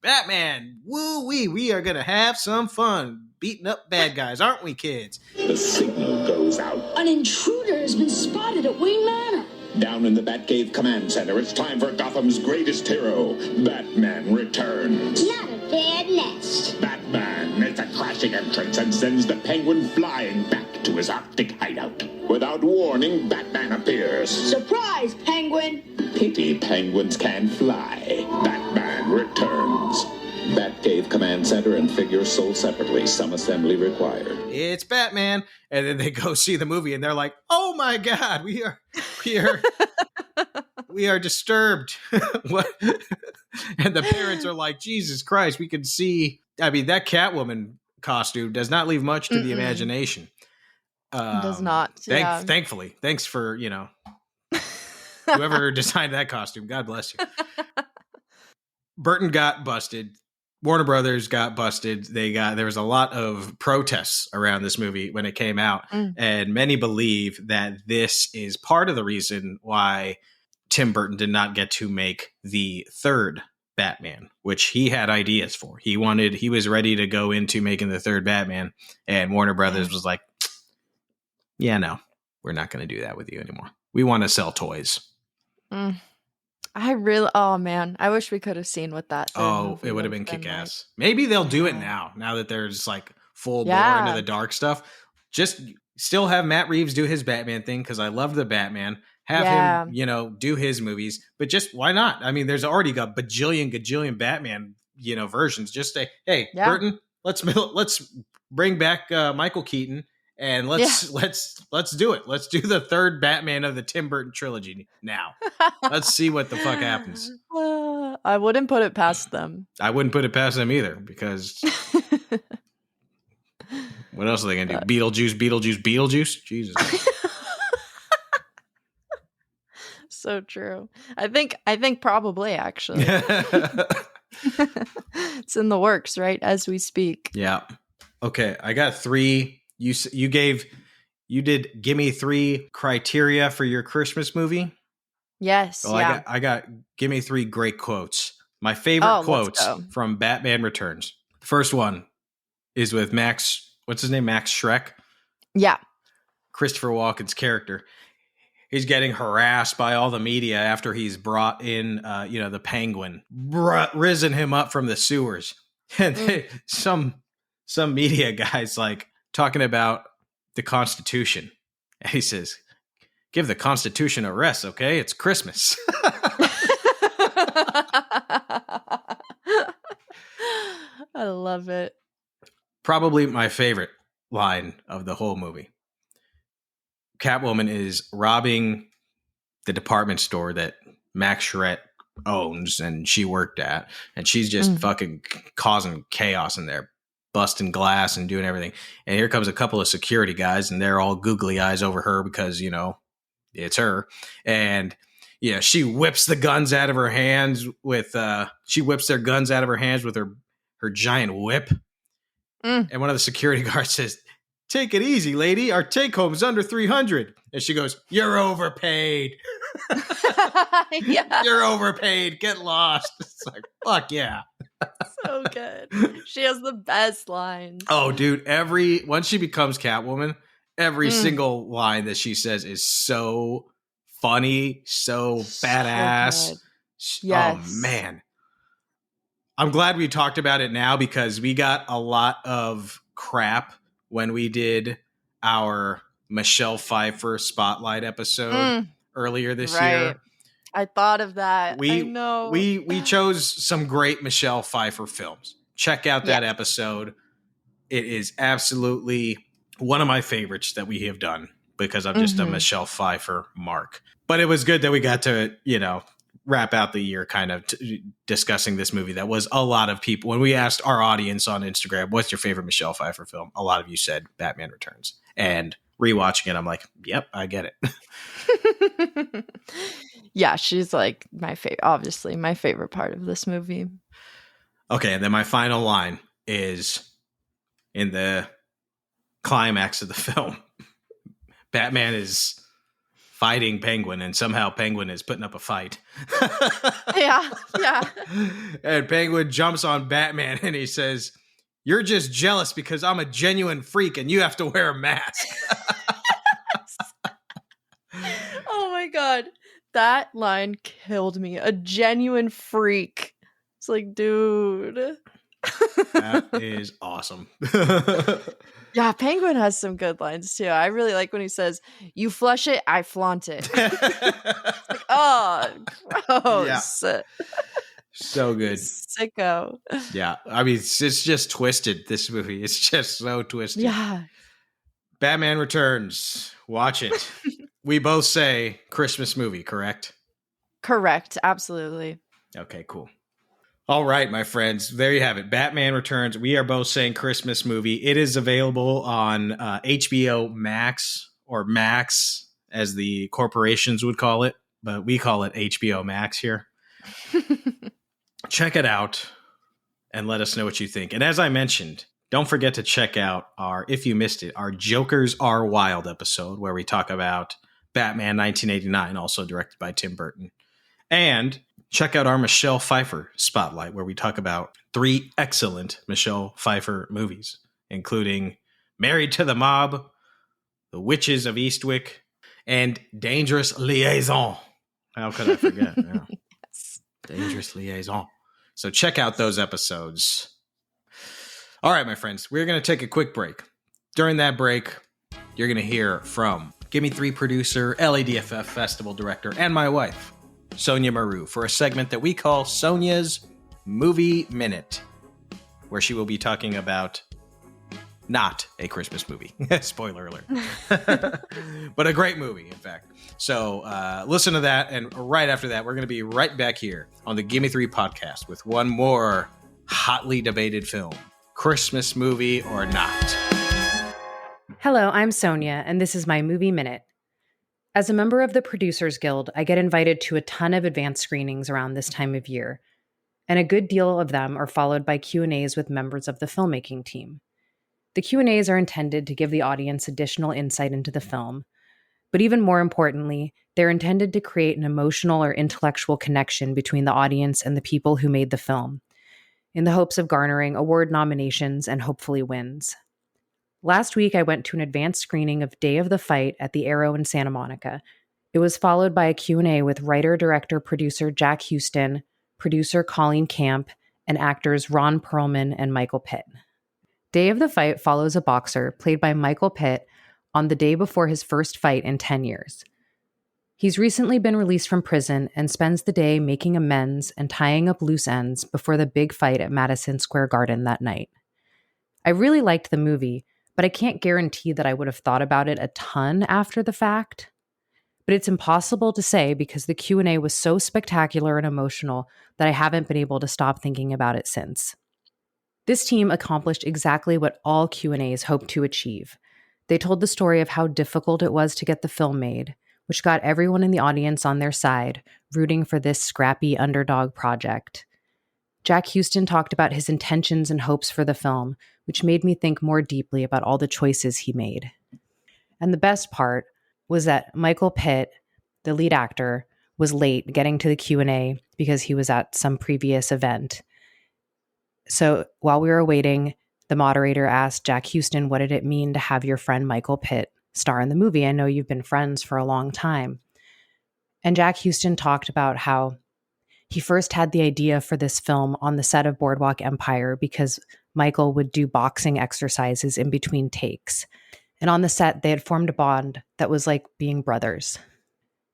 Batman, woo wee, we are gonna have some fun beating up bad guys, aren't we, kids? The signal goes out. An intruder has been spotted at Wayne Manor. Down in the Batcave Command Center, it's time for Gotham's greatest hero. Batman returns. Not a bad nest. Batman makes a crashing entrance and sends the Penguin flying back to his Arctic hideout. Without warning, Batman appears. Surprise, Penguin! Pity penguins can't fly. Batman returns. Batcave Command Center and figures sold separately. Some assembly required. It's Batman. And then they go see the movie and they're like, oh my God, we are disturbed. What? And the parents are like, Jesus Christ, we can see. I mean, that Catwoman costume does not leave much to the imagination. It does not. Thankfully. Thanks for, whoever designed that costume. God bless you. Burton got busted. Warner Brothers got busted. There was a lot of protests around this movie when it came out. And many believe that this is part of the reason why Tim Burton did not get to make the third Batman, which he had ideas for. He was ready to go into making the third Batman, and Warner Brothers was like, yeah, no, we're not going to do that with you anymore. We want to sell toys. Oh man, I wish we could have seen what that. It would have been kick-ass. Like. Maybe they'll do it now that there's like full bore into the dark stuff. Just still have Matt Reeves do his Batman thing because I love the Batman. Have him, do his movies, but just why not? I mean, there's already got gajillion Batman, versions. Just say, hey, Burton, let's bring back Michael Keaton and let's do it. Let's do the third Batman of the Tim Burton trilogy now. Let's see what the fuck happens. I wouldn't put it past them. I wouldn't put it past them either because what else are they gonna do? Beetlejuice? Jesus. So true. I think probably actually. It's in the works, right? As we speak. Yeah. Okay. I got 3. You did Gimme 3 criteria for your Christmas movie. Yes. Well, yeah. I got Gimme 3 great quotes. My favorite quotes from Batman Returns. The first one is with Max. What's his name? Max Schreck. Yeah. Christopher Walken's character. He's getting harassed by all the media after he's brought in, the Penguin, risen him up from the sewers. And some media guys like talking about the Constitution. And he says, give the Constitution a rest, okay? It's Christmas. I love it. Probably my favorite line of the whole movie. Catwoman is robbing the department store that Max Schreck owns and she worked at. And she's just fucking causing chaos in there, busting glass and doing everything. And here comes a couple of security guys and they're all googly eyes over her because, it's her. And she whips the guns out of her hands with, her giant whip. And one of the security guards says, take it easy, lady. Our take home is under 300. And she goes, you're overpaid. Yeah. You're overpaid. Get lost. It's like, fuck yeah. So good. She has the best lines. Oh, dude. Once she becomes Catwoman, every single line that she says is so funny, so badass. Yes. Oh, man. I'm glad we talked about it now because we got a lot of crap when we did our Michelle Pfeiffer Spotlight episode earlier this year. I thought of that. I know. We chose some great Michelle Pfeiffer films. Check out that episode. It is absolutely one of my favorites that we have done because I'm just a Michelle Pfeiffer mark. But it was good that we got to, wrap out the year kind of discussing this movie. That was a lot of people. When we asked our audience on Instagram, what's your favorite Michelle Pfeiffer film? A lot of you said Batman Returns. And rewatching it, I'm like, yep, I get it. Yeah, she's like my favorite, obviously my favorite part of this movie. Okay, and then my final line is in the climax of the film. Batman is fighting Penguin, and somehow Penguin is putting up a fight. Yeah. And Penguin jumps on Batman and he says, "You're just jealous because I'm a genuine freak and you have to wear a mask." Oh my God. That line killed me. A genuine freak. It's like, dude. That is awesome. Yeah, Penguin has some good lines too. I really like when he says, "You flush it, I flaunt it." It's like, oh, gross. Yeah. So good. Sicko. Yeah. I mean, it's just twisted, this movie. It's just so twisted. Yeah. Batman Returns. Watch it. We both say Christmas movie, correct? Correct. Absolutely. Okay, cool. All right, my friends. There you have it. Batman Returns. We are both saying Christmas movie. It is available on HBO Max, or Max, as the corporations would call it. But we call it HBO Max here. Check it out and let us know what you think. And as I mentioned, don't forget to check out if you missed it, our Jokers Are Wild episode, where we talk about Batman 1989, also directed by Tim Burton. And check out our Michelle Pfeiffer Spotlight, where we talk about 3 excellent Michelle Pfeiffer movies, including Married to the Mob, The Witches of Eastwick, and Dangerous Liaison. How could I forget? Yeah. Yes. Dangerous Liaison. So check out those episodes. All right, my friends, we're going to take a quick break. During that break, you're going to hear from Gimme Three producer, LADFF festival director, and my wife, Sonja Mereu, for a segment that we call Sonja's Movie Minute, where she will be talking about not a Christmas movie. Spoiler alert. But a great movie, in fact. So listen to that, and right after that, we're going to be right back here on the Gimme Three podcast with one more hotly debated film. Christmas movie or not. Hello, I'm Sonja, and this is my Movie Minute. As a member of the Producers Guild, I get invited to a ton of advanced screenings around this time of year, and a good deal of them are followed by Q&As with members of the filmmaking team. The Q&As are intended to give the audience additional insight into the film, but even more importantly, they're intended to create an emotional or intellectual connection between the audience and the people who made the film, in the hopes of garnering award nominations and hopefully wins. Last week, I went to an advanced screening of Day of the Fight at the Arrow in Santa Monica. It was followed by a Q&A with writer, director, producer Jack Huston, producer Colleen Camp, and actors Ron Perlman and Michael Pitt. Day of the Fight follows a boxer, played by Michael Pitt, on the day before his first fight in 10 years. He's recently been released from prison and spends the day making amends and tying up loose ends before the big fight at Madison Square Garden that night. I really liked the movie, but I can't guarantee that I would have thought about it a ton after the fact. But it's impossible to say because the Q&A was so spectacular and emotional that I haven't been able to stop thinking about it since. This team accomplished exactly what all Q&As hope to achieve. They told the story of how difficult it was to get the film made, which got everyone in the audience on their side, rooting for this scrappy underdog project. Jack Huston talked about his intentions and hopes for the film, which made me think more deeply about all the choices he made. And the best part was that Michael Pitt, the lead actor, was late getting to the Q&A because he was at some previous event. So while we were waiting, the moderator asked Jack Huston, what did it mean to have your friend Michael Pitt star in the movie? I know you've been friends for a long time. And Jack Huston talked about how he first had the idea for this film on the set of Boardwalk Empire because Michael would do boxing exercises in between takes. And on the set, they had formed a bond that was like being brothers.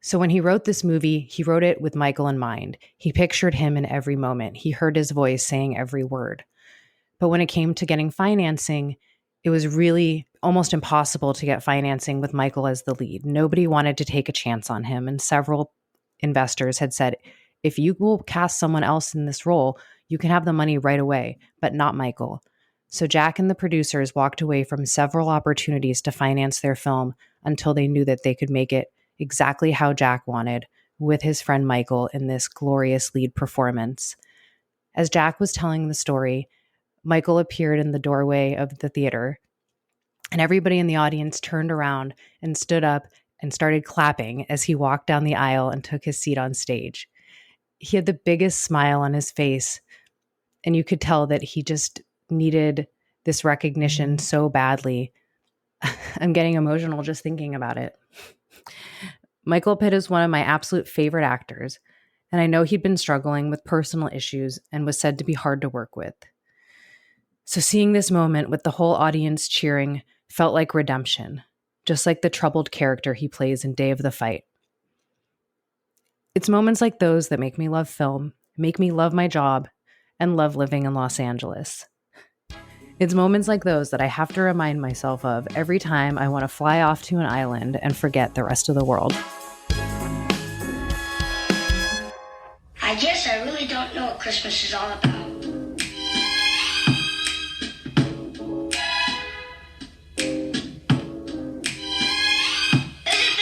So when he wrote this movie, he wrote it with Michael in mind. He pictured him in every moment. He heard his voice saying every word. But when it came to getting financing, it was really almost impossible to get financing with Michael as the lead. Nobody wanted to take a chance on him. And several investors had said, if you will cast someone else in this role, you can have the money right away, but not Michael. So Jack and the producers walked away from several opportunities to finance their film until they knew that they could make it exactly how Jack wanted, with his friend Michael in this glorious lead performance. As Jack was telling the story, Michael appeared in the doorway of the theater, and everybody in the audience turned around and stood up and started clapping as he walked down the aisle and took his seat on stage. He had the biggest smile on his face, and you could tell that he just needed this recognition so badly. I'm getting emotional just thinking about it. Michael Pitt is one of my absolute favorite actors, and I know he'd been struggling with personal issues and was said to be hard to work with. So seeing this moment with the whole audience cheering felt like redemption, just like the troubled character he plays in Day of the Fight. It's moments like those that make me love film, make me love my job, and love living in Los Angeles. It's moments like those that I have to remind myself of every time I want to fly off to an island and forget the rest of the world. I guess I really don't know what Christmas is all about. Isn't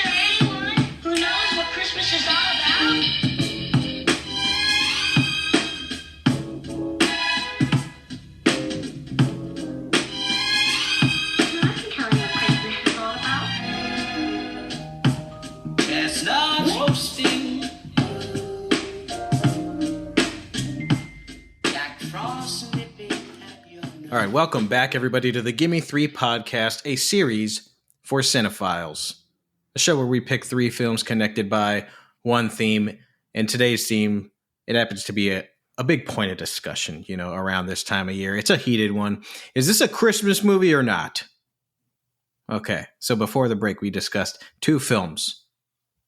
there anyone who knows what Christmas is all about? I can tell you what Christmas is all about. Chestnuts roasting. All right, welcome back, everybody, to the Gimme Three Podcast, a series for cinephiles. A show where we pick 3 films connected by one theme. And today's theme, it happens to be a big point of discussion, around this time of year. It's a heated one. Is this a Christmas movie or not? Okay, so before the break, we discussed 2 films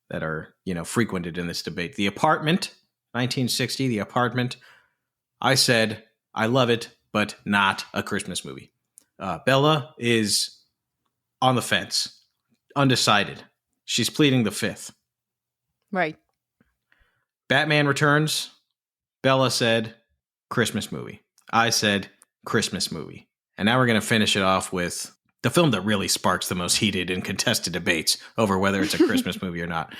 that are, frequented in this debate. The Apartment, 1960, The Apartment. I said, I love it, but not a Christmas movie. Bella is on the fence, undecided. She's pleading the 5th. Right. Batman Returns. Bella said, Christmas movie. I said, Christmas movie. And now we're going to finish it off with the film that really sparks the most heated and contested debates over whether it's a Christmas movie or not.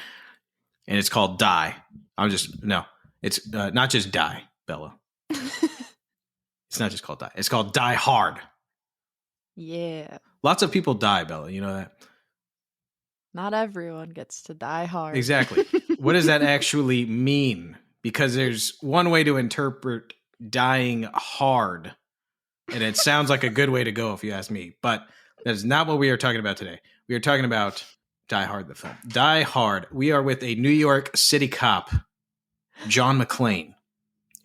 And it's called Die. It's not just Die, Bella. It's not just called Die. It's called Die Hard. Yeah. Lots of people die, Bella. You know that? Not everyone gets to die hard. Exactly. What does that actually mean? Because there's one way to interpret dying hard, and it sounds like a good way to go if you ask me. But that is not what we are talking about today. We are talking about Die Hard, the film. Die Hard. We are with a New York City cop, John McClane,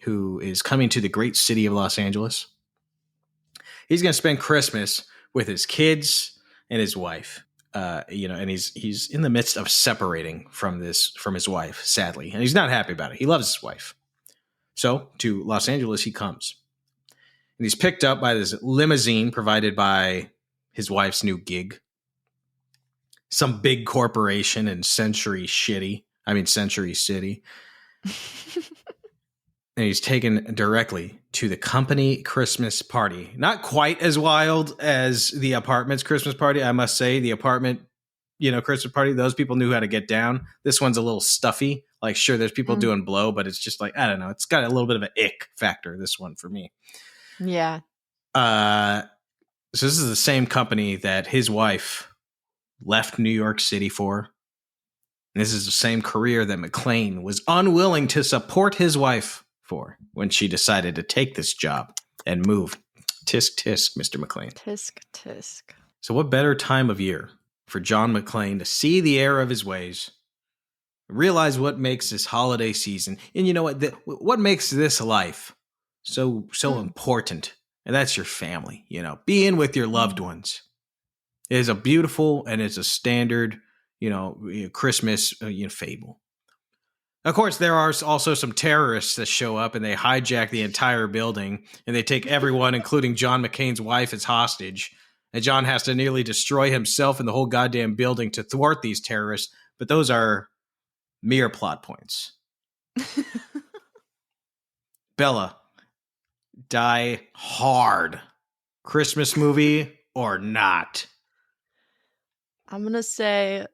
who is coming to the great city of Los Angeles. He's going to spend Christmas with his kids and his wife. And he's in the midst of separating from his wife, sadly, and he's not happy about it. He loves his wife. So to Los Angeles he comes. And he's picked up by this limousine provided by his wife's new gig. Some big corporation in Century City. And he's taken directly to the company Christmas party. Not quite as wild as the Apartment's Christmas party, I must say. The Apartment, Christmas party, those people knew how to get down. This one's a little stuffy. Like, sure, there's people doing blow, but it's just like, I don't know. It's got a little bit of an ick factor, this one, for me. Yeah. So this is the same company that his wife left New York City for. And this is the same career that McClane was unwilling to support his wife for when she decided to take this job and move. Tisk, tisk, Mr. McClane. Tisk, tisk. So what better time of year for John McClane to see the error of his ways Realize what makes this holiday season, and you know what makes this life so important, and that's your family. You know, being with your loved ones is a beautiful and it's a standard, Christmas fable. Of course, there are also some terrorists that show up and they hijack the entire building and they take everyone, including John McCain's wife, as hostage. And John has to nearly destroy himself and the whole goddamn building to thwart these terrorists. But those are mere plot points. Bella, Die Hard. Christmas movie or not? I'm going to say,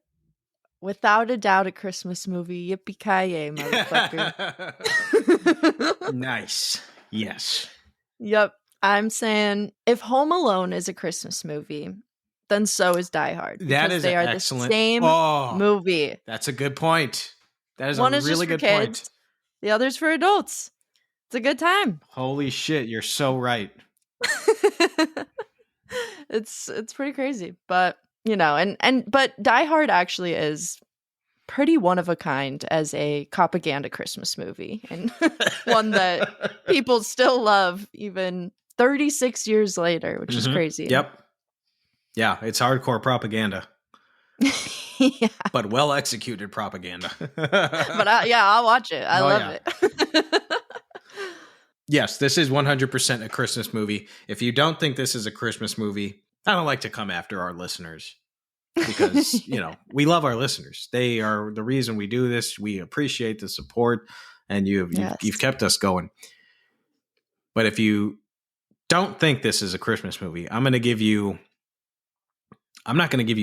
without a doubt, a Christmas movie. Yippee-ki-yay, motherfucker. Nice. Yes. Yep. I'm saying if Home Alone is a Christmas movie, then so is Die Hard. That is they are excellent. The same movie. That's a good point. That is One a is really just for good kids, point. The other's for adults. It's a good time. Holy shit, you're so right. It's pretty crazy, but but Die Hard actually is pretty one of a kind as a propaganda Christmas movie, and one that people still love even 36 years later, which is crazy. Yep. Yeah, it's hardcore propaganda. Yeah. But well executed propaganda. But I'll watch it. I love it. Yes, this is 100% a Christmas movie. If you don't think this is a Christmas movie, I don't like to come after our listeners because, we love our listeners. They are the reason we do this. We appreciate the support and you've kept us going. But if you don't think this is a Christmas movie, I'm not going to give you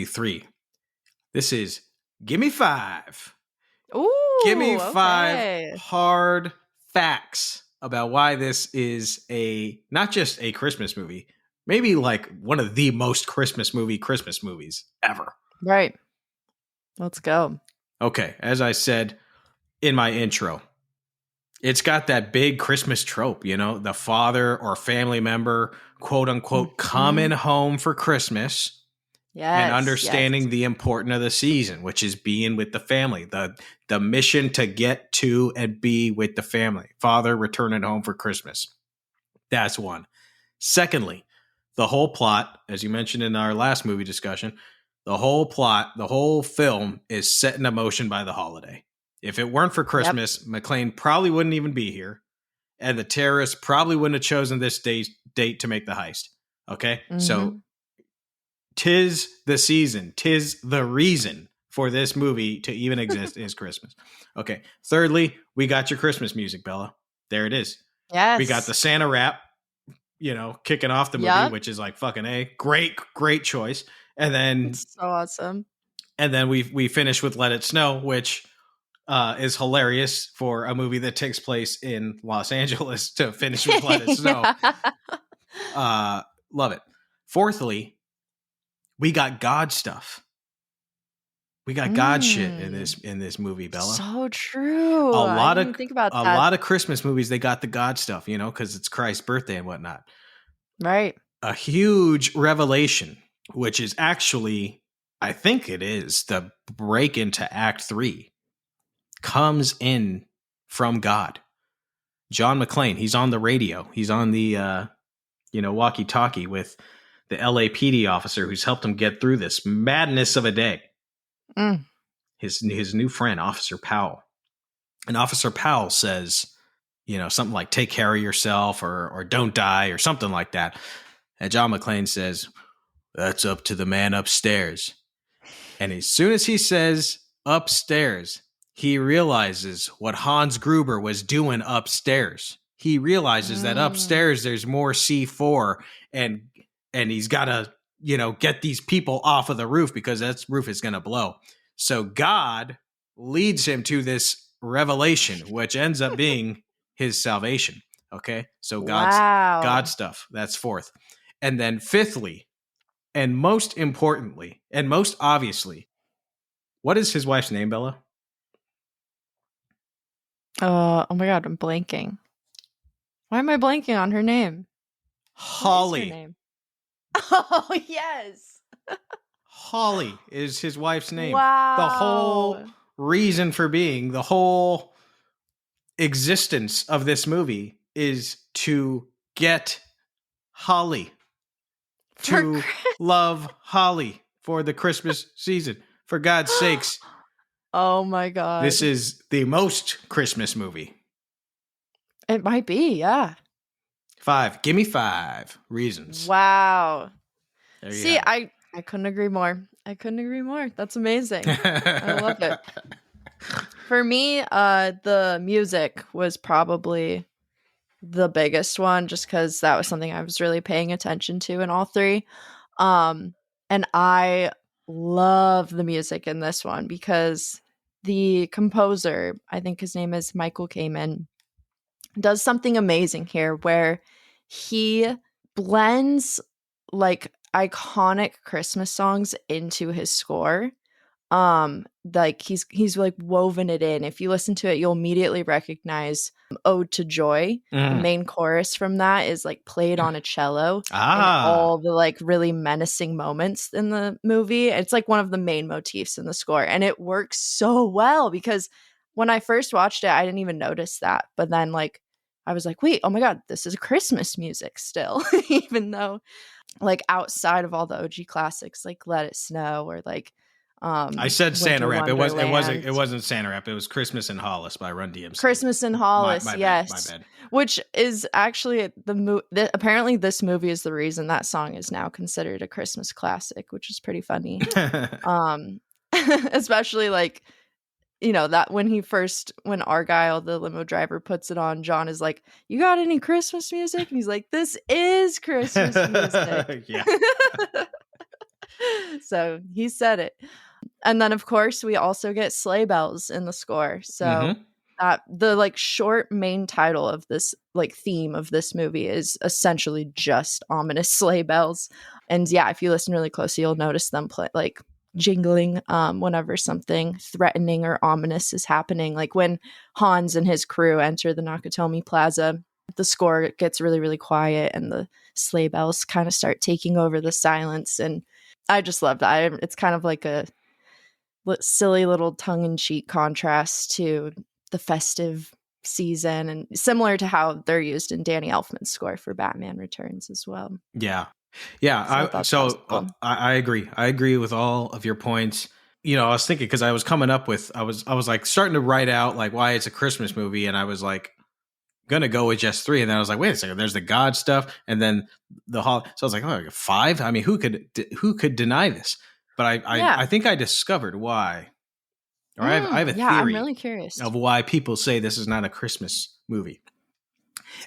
3. This is Gimme 5. Ooh, Gimme 5 hard facts about why this is not just a Christmas movie, maybe like one of the most Christmas movies ever. Right. Let's go. Okay. As I said in my intro, it's got that big Christmas trope, the father or family member, quote unquote, coming home for Christmas. Yes, and understanding the importance of the season, which is being with the family, the mission to get to and be with the family. Father returning home for Christmas. That's one. Secondly, the whole plot, as you mentioned in our last movie discussion, the whole film is set in motion by the holiday. If it weren't for Christmas, McClane probably wouldn't even be here, and the terrorists probably wouldn't have chosen this date to make the heist. Okay? So 'tis the season, 'tis the reason for this movie to even exist is Christmas. Okay. Thirdly, we got your Christmas music, Bella. There it is. Yes. We got the Santa rap, kicking off the movie, which is like fucking A. Great choice. And then it's so awesome. And then we finish with Let It Snow, which is hilarious for a movie that takes place in Los Angeles to finish with Let It Snow. Love it. Fourthly, we got God stuff. We got God shit in this movie, Bella. So true. I didn't think about that. A lot of Christmas movies, they got the God stuff, because it's Christ's birthday and whatnot. Right. A huge revelation, which is actually, I think it is, the break into Act 3, comes in from God. John McClane, he's on the radio. He's on the, walkie-talkie with the LAPD officer who's helped him get through this madness of a day. His new friend, Officer Powell. And Officer Powell says, something like, take care of yourself or don't die or something like that. And John McClane says, that's up to the man upstairs. And as soon as he says upstairs, he realizes what Hans Gruber was doing upstairs. He realizes that upstairs there's more C4 and he's got to, get these people off of the roof because that roof is going to blow. So God leads him to this revelation, which ends up being his salvation. Okay. So God stuff. That's fourth. And then fifthly, and most importantly, and most obviously, what is his wife's name, Bella? Oh my God, I'm blanking. Why am I blanking on her name? Holly. What is her name? Oh, yes. Holly is his wife's name. Wow. The whole reason for being, the whole existence of this movie is to get Holly, to love Holly for the Christmas season. For God's sakes. Oh my God. This is the most Christmas movie. It might be, yeah. 5. Give me 5 reasons. Wow. There you See, have I couldn't agree more. That's amazing. I love it. For me, the music was probably the biggest one, just because that was something I was really paying attention to in all 3. And I love the music in this one because the composer, I think his name is Michael Kamen, does something amazing here where he blends like iconic Christmas songs into his score. Like he's like woven it in. If you listen to it, you'll immediately recognize Ode to Joy. The main chorus from that is like played on a cello. And all the like really menacing moments in the movie. It's like one of the main motifs in the score. And it works so well because when I first watched it, I didn't even notice that. But then like I was like, wait, oh my God, this is Christmas music still. Even though like outside of all the OG classics like Let It Snow or like I said Santa Winter Rap. Wonderland. It wasn't Santa Rap. It was Christmas in Hollis by Run DMC. Christmas in Hollis, my yes. bad. Which is actually apparently this movie is the reason that song is now considered a Christmas classic, which is pretty funny. Especially like, you know, that when Argyle, the limo driver, puts it on, John is like, "You got any Christmas music?" And he's like, "This is Christmas music." Yeah. So he said it. And then of course we also get sleigh bells in the score. So that the like short main title of this like theme of this movie is essentially just ominous sleigh bells. And yeah, if you listen really closely, you'll notice them play like jingling whenever something threatening or ominous is happening. Like when Hans and his crew enter the Nakatomi Plaza, the score gets really, really quiet and the sleigh bells kind of start taking over the silence. And I just love that. It's kind of like a silly little tongue-in-cheek contrast to the festive season, and similar to how they're used in Danny Elfman's score for Batman Returns as well. Yeah. I agree. I agree with all of your points. You know, I was thinking because I was coming up with, I was like starting to write out like why it's a Christmas movie, and I was like gonna go with just 3, and then I was like, wait a second, there's the God stuff, and then the so I was like, oh, 5. I mean, who could deny this? But I think I discovered why. Or I have a theory. I'm really curious of why people say this is not a Christmas movie.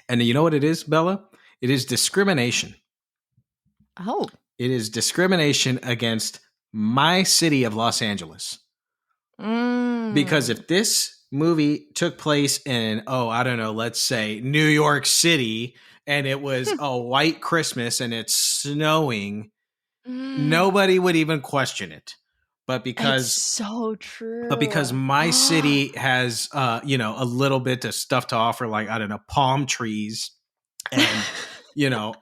And you know what it is, Bella? It is discrimination. Oh. It is discrimination against my city of Los Angeles. Because if this movie took place in, I don't know, let's say New York City, and it was a white Christmas and it's snowing, nobody would even question it. But because it's so true. But because my city has a little bit of stuff to offer, like, I don't know, palm trees and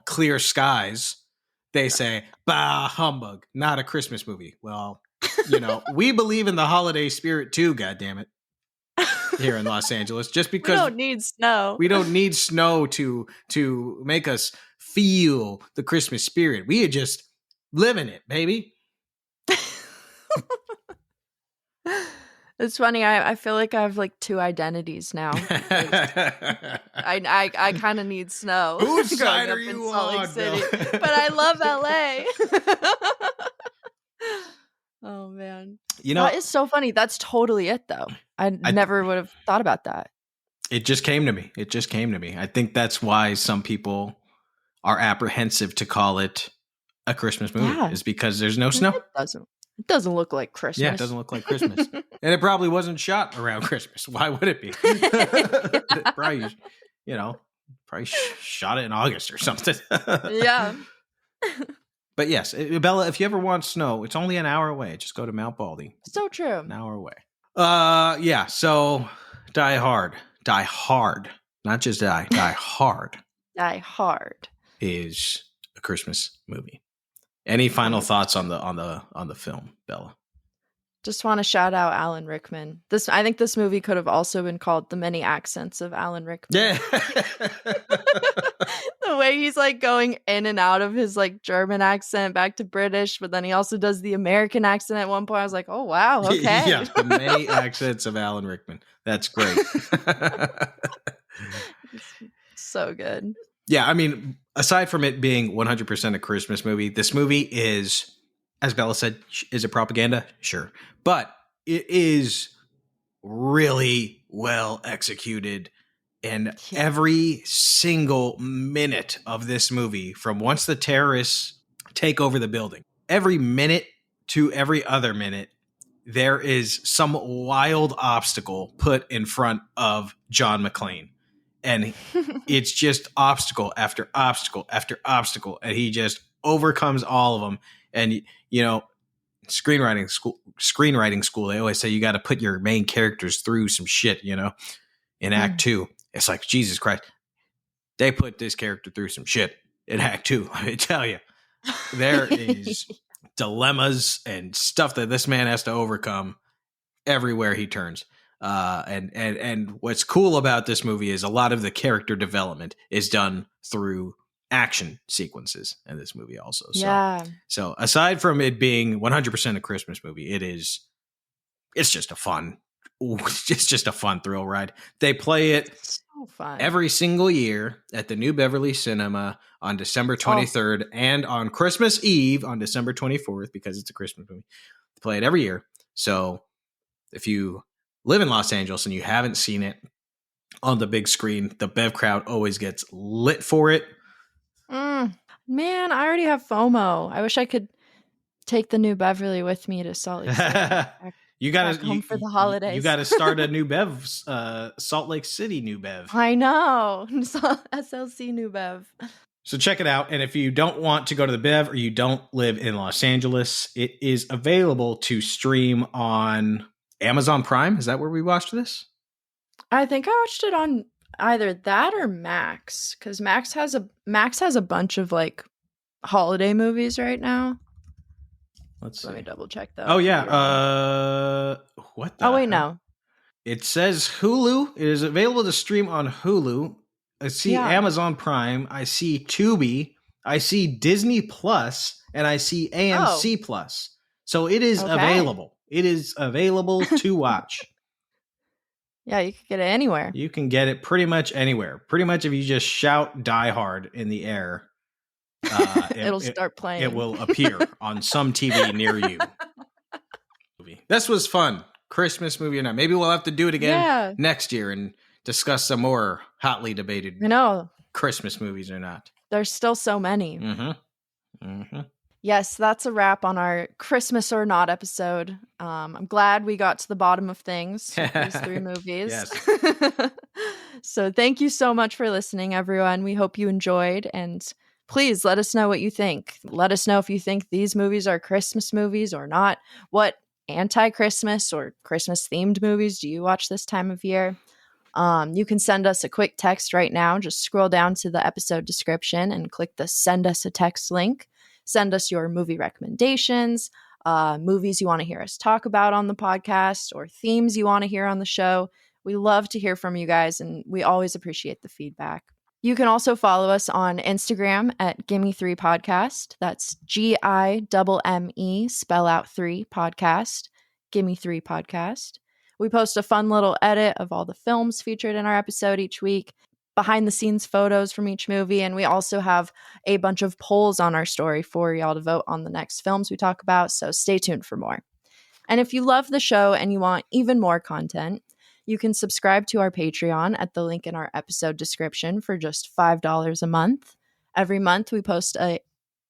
clear skies, they say, bah, humbug, not a Christmas movie. Well, we believe in the holiday spirit too, goddammit, here in Los Angeles. Just because we don't need snow. We don't need snow to make us feel the Christmas spirit. We are just living it, baby. It's funny. I feel like I have like 2 identities now. I kind of need snow. Whose side are you on, City, but I love LA. Oh man, that is so funny. That's totally it, though. I never would have thought about that. It just came to me. I think that's why some people are apprehensive to call it a Christmas movie, is because there's no snow. It doesn't look like Christmas. Yeah, it doesn't look like Christmas. And it probably wasn't shot around Christmas. Why would it be? Probably, shot it in August or something. Yeah. But yes, Bella, if you ever want snow, it's only an hour away. Just go to Mount Baldy. So true. An hour away. Yeah, so Die Hard. Die Hard. Not just Die. Die Hard. Die Hard is a Christmas movie. Any final thoughts on the film, Bella? Just want to shout out Alan Rickman. I think this movie could have also been called The Many Accents of Alan Rickman. Yeah. The way he's like going in and out of his like German accent back to British, but then he also does the American accent at one point. I was like, oh wow, okay. Yeah, The Many Accents of Alan Rickman. That's great. So good. Yeah, I mean, aside from it being 100% a Christmas movie, this movie is, as Bella said, is it propaganda? Sure. But it is really well executed. And every single minute of this movie, from once the terrorists take over the building, every minute to every other minute, there is some wild obstacle put in front of John McClane. And it's just obstacle after obstacle after obstacle. And he just overcomes all of them. And, you know, screenwriting school, they always say you got to put your main characters through some shit, you know, in Act 2. It's like, Jesus Christ, they put this character through some shit in Act 2. Let me tell you, there is dilemmas and stuff that this man has to overcome everywhere he turns. And what's cool about this movie is a lot of the character development is done through action sequences in this movie also. So aside from it being 100% a Christmas movie, it's just a fun thrill ride. They play it so fun every single year at the New Beverly Cinema on December 23rd and on Christmas Eve on December 24th, because it's a Christmas movie. They play it every year. So if you live in Los Angeles and you haven't seen it on the big screen, the Bev crowd always gets lit for it. Man, I already have FOMO. I wish I could take the New Beverly with me to Salt Lake City. You got to home for the holidays. You got to start a New Bev, Salt Lake City New Bev. I know. SLC New Bev. So check it out. And if you don't want to go to the Bev or you don't live in Los Angeles, it is available to stream on Amazon Prime. Is that where we watched this? I think I watched it on either that or Max, because Max has a bunch of like holiday movies right now. Let me double check though. Oh yeah. What the wait, hell? no. It says Hulu. It is available to stream on Hulu. I see Amazon Prime. I see Tubi. I see Disney Plus, and I see AMC Plus. So it is available. It is available to watch. Yeah, you can get it anywhere. You can get it pretty much anywhere. Pretty much if you just shout Die Hard in the air, it'll start playing. It will appear on some TV near you. This was fun. Christmas movie or not. Maybe we'll have to do it again next year and discuss some more hotly debated Christmas movies or not. There's still so many. Yes, that's a wrap on our Christmas or Not episode. I'm glad we got to the bottom of things with these 3 movies. Yes. So thank you so much for listening, everyone. We hope you enjoyed, and please let us know what you think. Let us know if you think these movies are Christmas movies or not. What anti-Christmas or Christmas-themed movies do you watch this time of year? You can send us a quick text right now. Just scroll down to the episode description and click the Send Us a Text link. Send us your movie recommendations, movies you want to hear us talk about on the podcast, or themes you want to hear on the show. We love to hear from you guys, and we always appreciate the feedback. You can also follow us on Instagram at Gimme Three Podcast. That's GIMME, spell out 3 podcast, Gimme Three Podcast. We post a fun little edit of all the films featured in our episode each week, behind the scenes photos from each movie, and we also have a bunch of polls on our story for y'all to vote on the next films we talk about, so stay tuned for more. And if you love the show and you want even more content, you can subscribe to our Patreon at the link in our episode description for just $5 a month. Every month we post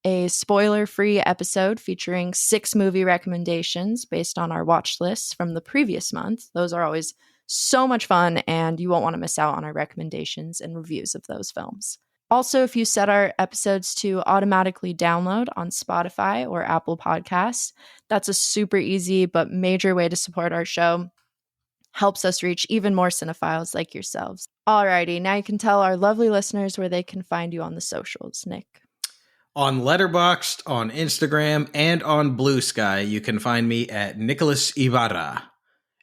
a spoiler-free episode featuring 6 movie recommendations based on our watch lists from the previous month. Those are always so much fun, and you won't want to miss out on our recommendations and reviews of those films. Also, if you set our episodes to automatically download on Spotify or Apple Podcasts, that's a super easy but major way to support our show. Helps us reach even more cinephiles like yourselves. Alrighty, now you can tell our lovely listeners where they can find you on the socials, Nick. On Letterboxd, on Instagram, and on Blue Sky, you can find me at Nicholas Ibarra.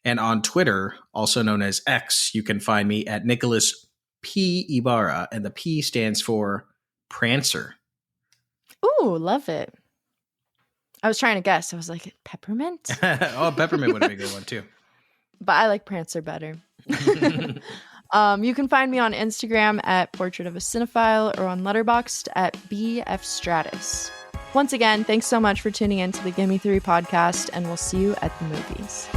And on Twitter, also known as X, you can find me at Nicholas P. Ibarra, and the P stands for Prancer. Ooh, love it. I was trying to guess. I was like, peppermint? Oh, peppermint would be a good one, too. But I like Prancer better. You can find me on Instagram at Portrait of a Cinephile or on Letterboxd at BF Stratus. Once again, thanks so much for tuning in to the Gimme Three podcast, and we'll see you at the movies.